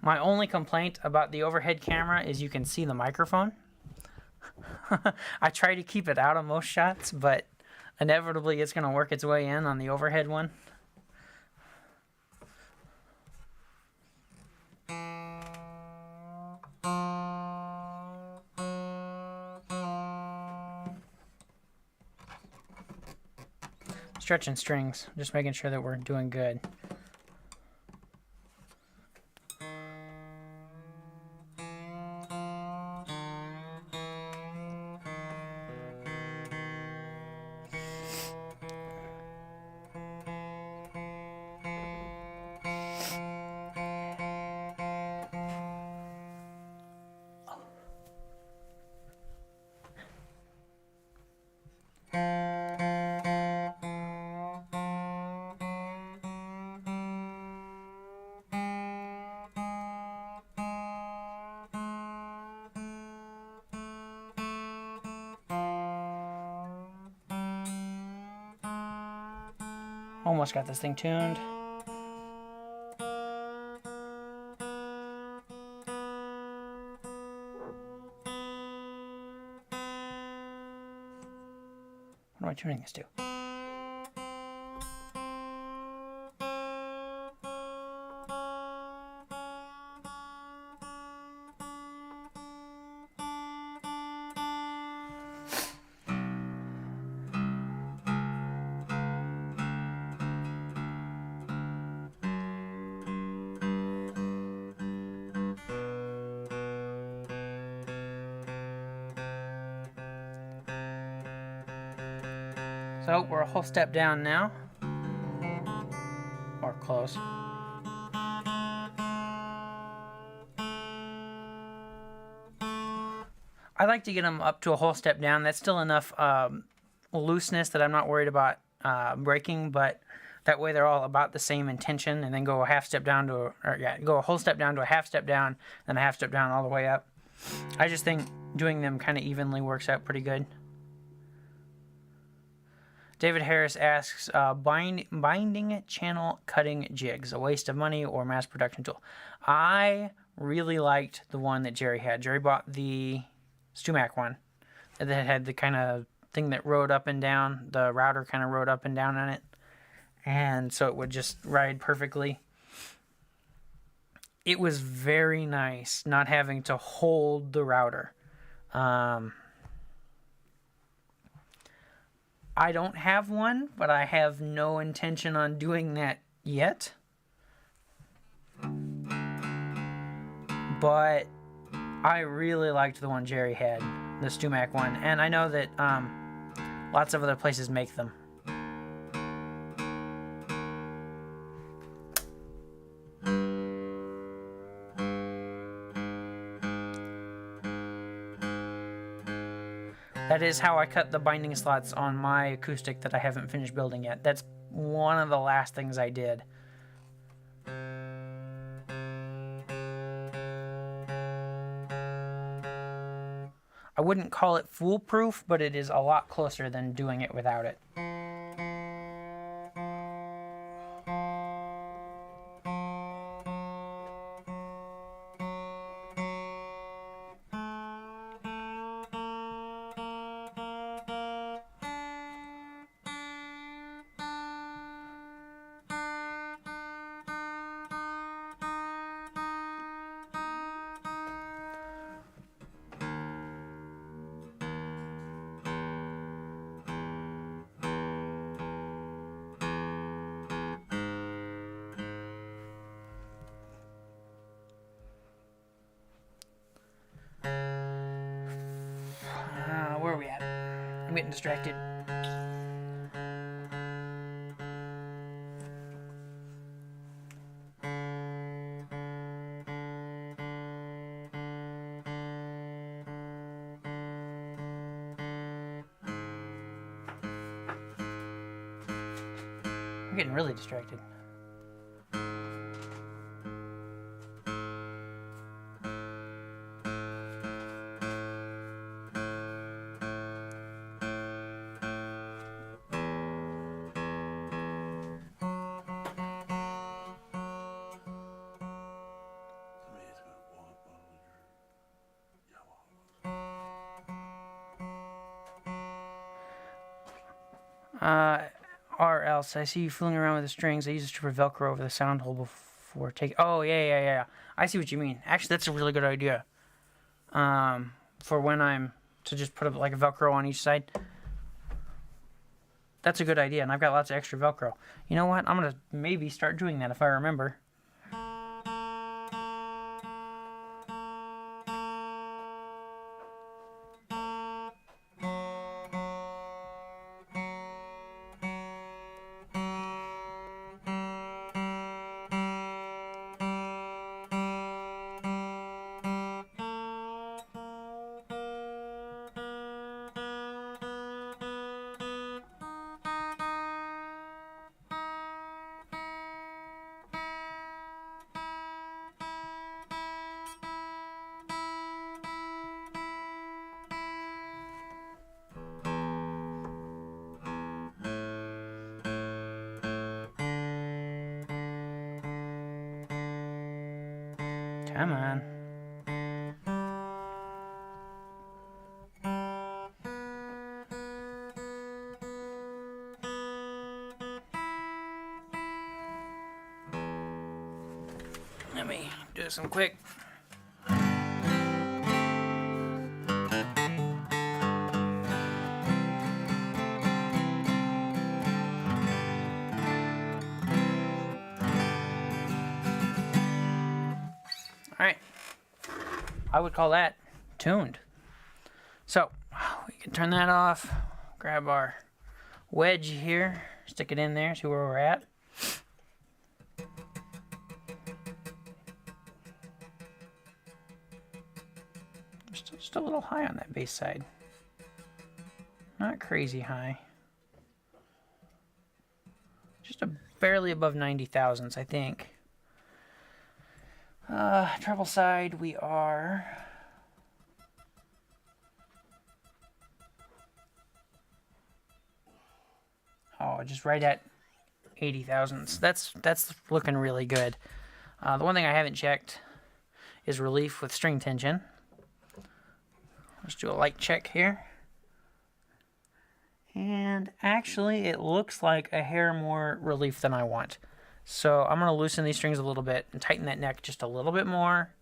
My only complaint about the overhead camera is you can see the microphone. I try to keep it out of most shots, but inevitably it's going to work its way in on the overhead one. Stretching strings, just making sure that we're doing good. Almost got this thing tuned. What am I tuning this to? So we're a whole step down now, or close. I like to get them up to a whole step down. That's still enough looseness that I'm not worried about breaking, but that way they're all about the same in tension, and then go a half step down to, go a whole step down to a half step down, then a half step down all the way up. I just think doing them kind of evenly works out pretty good. David Harris asks, binding channel cutting jigs, a waste of money or mass production tool? I really liked the one that Jerry had. Jerry bought the Stumac one that had the kind of thing that rode up and down. The router kind of rode up and down on it. And so it would just ride perfectly. It was very nice not having to hold the router. I don't have one, but I have no intention on doing that yet. But I really liked the one Jerry had, the Stumac one, and I know that lots of other places make them. That is how I cut the binding slots on my acoustic that I haven't finished building yet. That's one of the last things I did. I wouldn't call it foolproof, but it is a lot closer than doing it without it. I'm getting distracted. I'm getting really distracted. Or else, I see you fooling around with the strings. I use this to put Velcro over the sound hole before taking... Oh, yeah. I see what you mean. Actually, that's a really good idea. For when I'm... To just put like a Velcro on each side. That's a good idea, and I've got lots of extra Velcro. You know what? I'm going to maybe start doing that if I remember. Come on. Let me do some quick. Alright, I would call that tuned. So, we can turn that off, grab our wedge here, stick it in there, see where we're at. Just a little high on that bass side. Not crazy high. Just barely above 90 thousandths, I think. Treble side, we are... Oh, just right at 80 thousandths. That's looking really good. The one thing I haven't checked is relief with string tension. Let's do a light check here. And actually, it looks like a hair more relief than I want. So I'm going to loosen these strings a little bit and tighten that neck just a little bit more.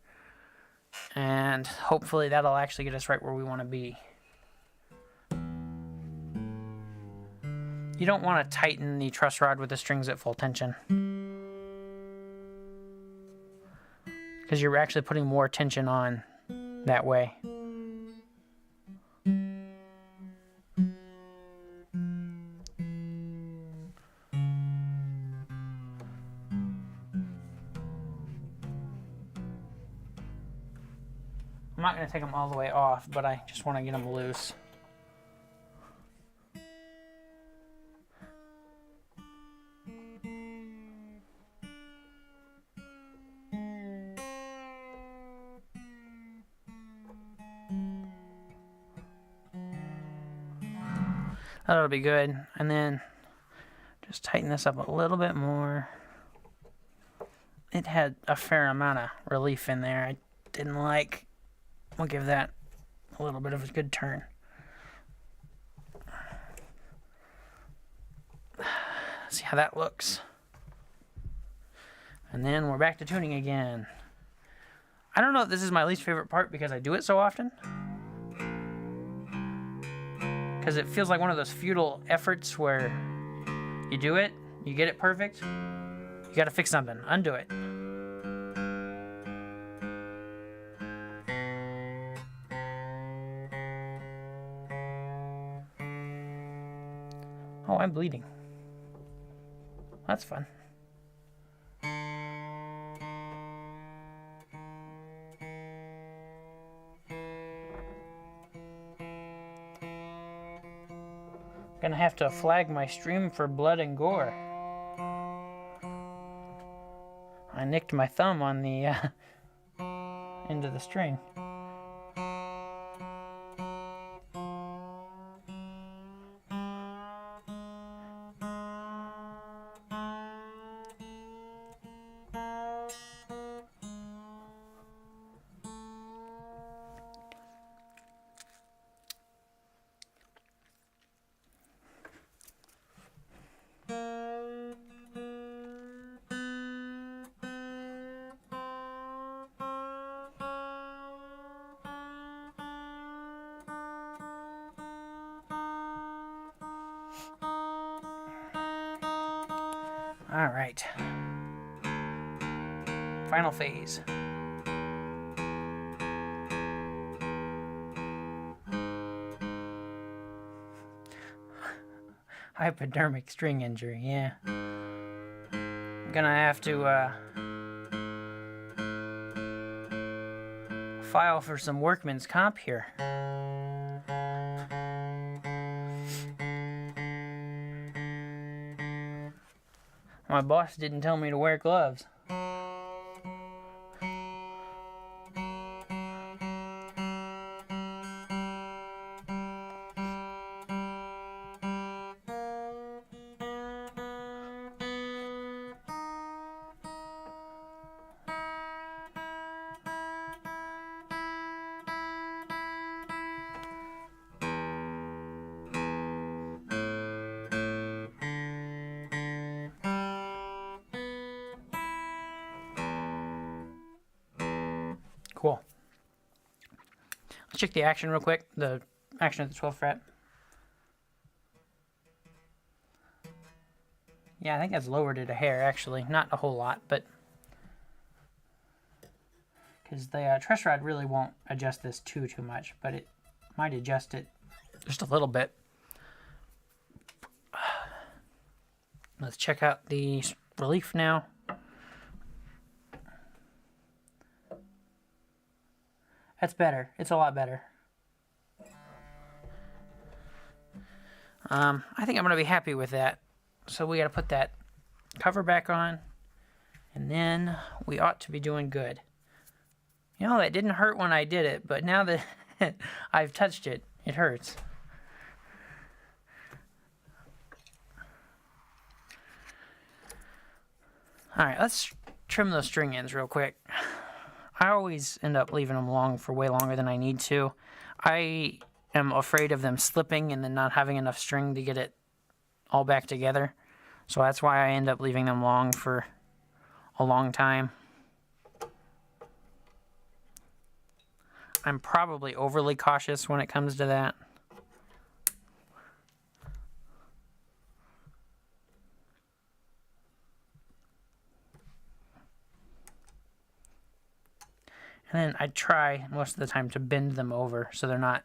And hopefully that'll actually get us right where we want to be. You don't want to tighten the truss rod with the strings at full tension, because you're actually putting more tension on that way. I'm not going to take them all the way off, but I just want to get them loose. That'll be good. And then just tighten this up a little bit more. It had a fair amount of relief in there. I didn't like. We'll give that a little bit of a good turn. See how that looks. And then we're back to tuning again. I don't know if this is my least favorite part because I do it so often. Because it feels like one of those futile efforts where you do it, you get it perfect, you gotta fix something, undo it. I'm bleeding. That's fun. Gonna have to flag my stream for blood and gore. I nicked my thumb on the end of the string. All right. Final phase. Hypodermic string injury, yeah. I'm gonna have to file for some workman's comp here. My boss didn't tell me to wear gloves. Cool. Let's check the action real quick. The action at the 12th fret. Yeah, I think that's lowered it a hair, actually. Not a whole lot, but... because the truss rod really won't adjust this too much, but it might adjust it just a little bit. Let's check out the relief now. That's better. It's a lot better. I think I'm going to be happy with that. So we got to put that cover back on, and then we ought to be doing good. You know, that didn't hurt when I did it, but now that I've touched it, it hurts. All right, let's trim those string ends real quick. I always end up leaving them long for way longer than I need to. I am afraid of them slipping and then not having enough string to get it all back together. So that's why I end up leaving them long for a long time. I'm probably overly cautious when it comes to that. And then I try most of the time to bend them over so they're not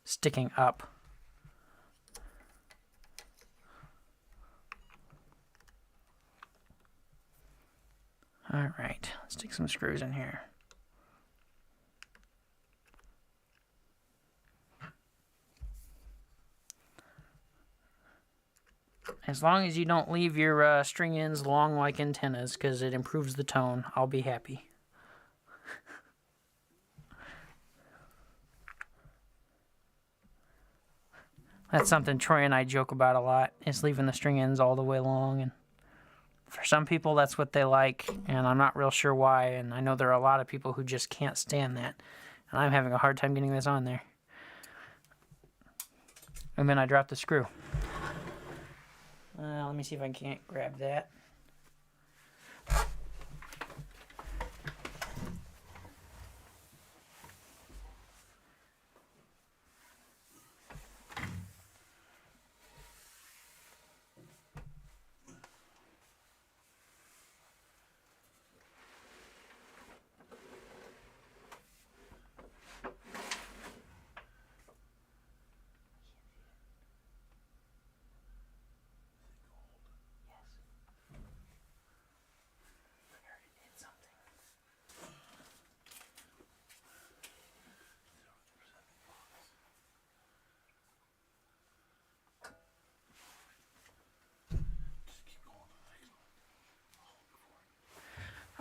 sticking up. All right, let's stick some screws in here. As long as you don't leave your string ends long like antennas, because it improves the tone, I'll be happy. That's something Troy and I joke about a lot, is leaving the string ends all the way long. And for some people, that's what they like, and I'm not real sure why. And I know there are a lot of people who just can't stand that. And I'm having a hard time getting this on there. And then I dropped the screw. Let me see if I can't grab that.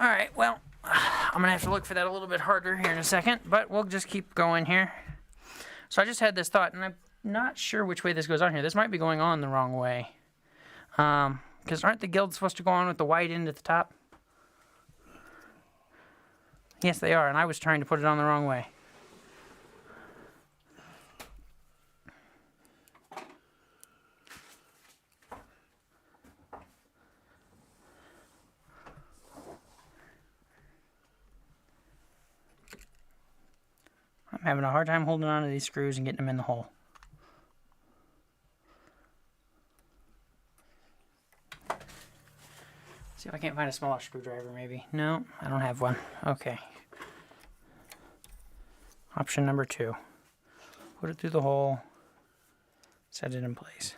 Alright, well, I'm going to have to look for that a little bit harder here in a second, but we'll just keep going here. So I just had this thought, and I'm not sure which way this goes on here. This might be going on the wrong way. Because aren't the gills supposed to go on with the white end at the top? Yes, they are, and I was trying to put it on the wrong way. I'm having a hard time holding on to these screws and getting them in the hole. See if I can't find a smaller screwdriver, maybe. No, I don't have one. Okay. Option number 2. Put it through the hole. Set it in place.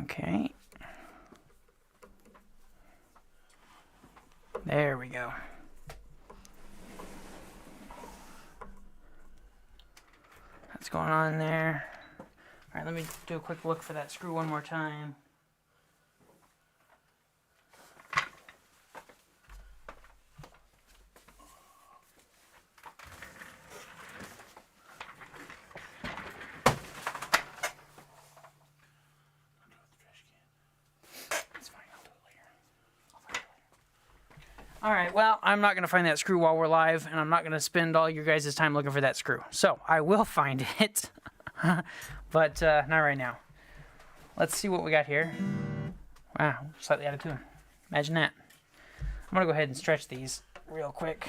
Okay. There we go. That's going on there. Alright, let me do a quick look for that screw one more time. Alright, well, I'm not going to find that screw while we're live, and I'm not going to spend all your guys' time looking for that screw. So, I will find it, but not right now. Let's see what we got here. Wow, slightly out of tune. Imagine that. I'm going to go ahead and stretch these real quick,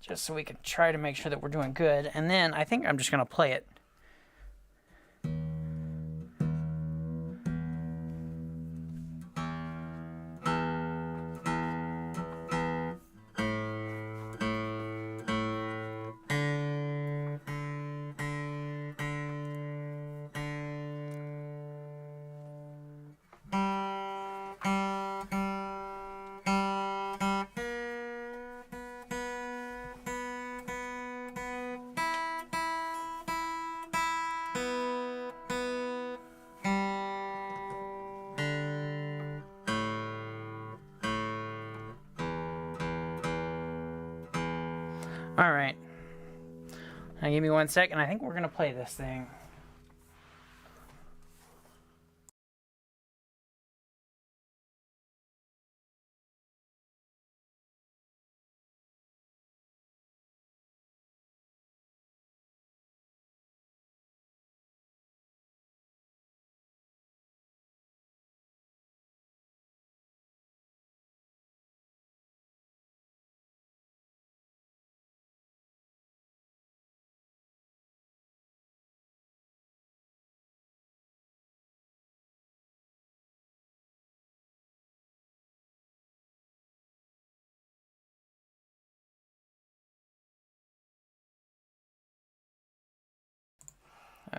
just so we can try to make sure that we're doing good. And then, I think I'm just going to play it. Alright. Now give me 1 second. I think we're going to play this thing.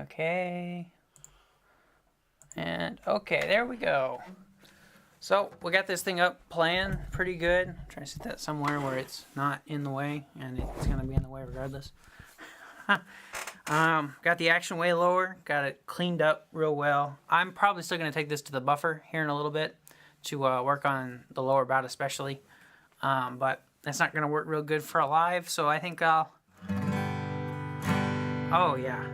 Okay. And okay, there we go. So we got this thing up playing pretty good. I'm trying to set that somewhere where it's not in the way, and it's going to be in the way regardless. Got the action way lower. Got it cleaned up real well. I'm probably still going to take this to the buffer here in a little bit to work on the lower bout especially. But that's not going to work real good for a live, so I think I'll... Oh, yeah.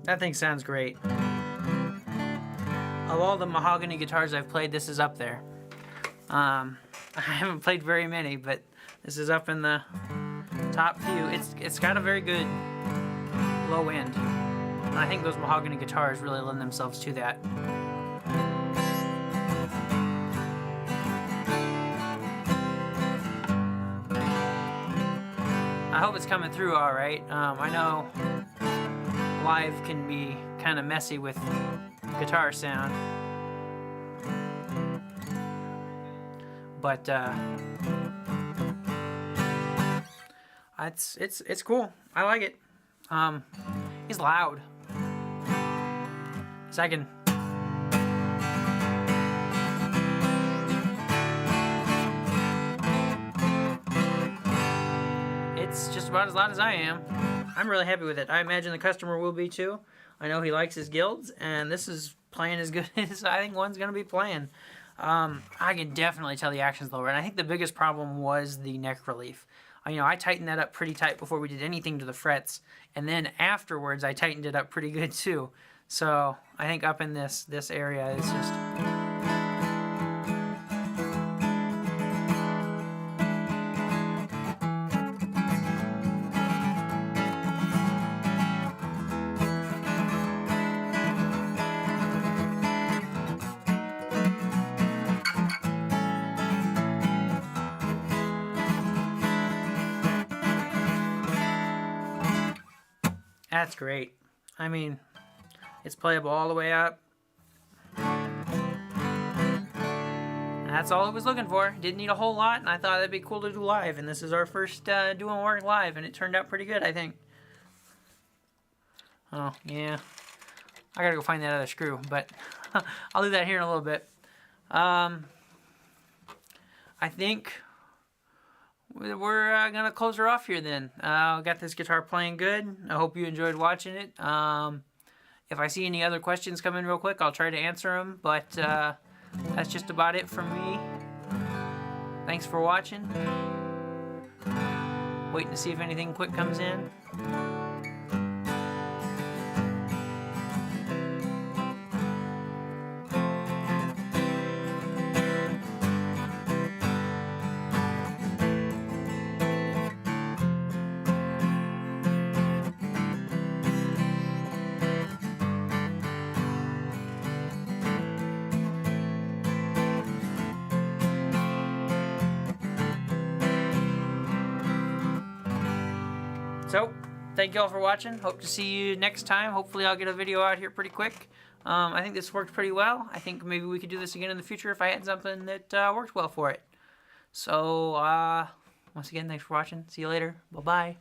That thing sounds great. Of all the mahogany guitars I've played, this is up there. I haven't played very many, but This is up in the top few. It's got a very good low end. And I think those mahogany guitars really lend themselves to that. I hope it's coming through all right. I know live can be kind of messy with guitar sound, but it's cool. I like it. It's loud. So I can. It's just about as loud as I am. I'm really happy with it. I imagine the customer will be too. I know he likes his guilds, and this is playing as good as I think one's going to be playing. I can definitely tell the action's lower, and I think the biggest problem was the neck relief. I tightened that up pretty tight before we did anything to the frets, and then afterwards I tightened it up pretty good too. So I think up in this area is just... That's great. I mean, it's playable all the way up. That's all I was looking for. Didn't need a whole lot, and I thought it'd be cool to do live. And this is our first doing work live, and it turned out pretty good, I think. Oh, yeah. I gotta go find that other screw, but I'll do that here in a little bit. I think we're gonna close her off here then. Got this guitar playing good. I hope you enjoyed watching it. If I see any other questions come in real quick, I'll try to answer them, but that's just about it from me. Thanks for watching. Waiting to see if anything quick comes in. So, thank you all for watching. Hope to see you next time. Hopefully I'll get a video out here pretty quick. I think this worked pretty well. I think maybe we could do this again in the future if I had something that worked well for it. So, once again, thanks for watching. See you later. Bye-bye.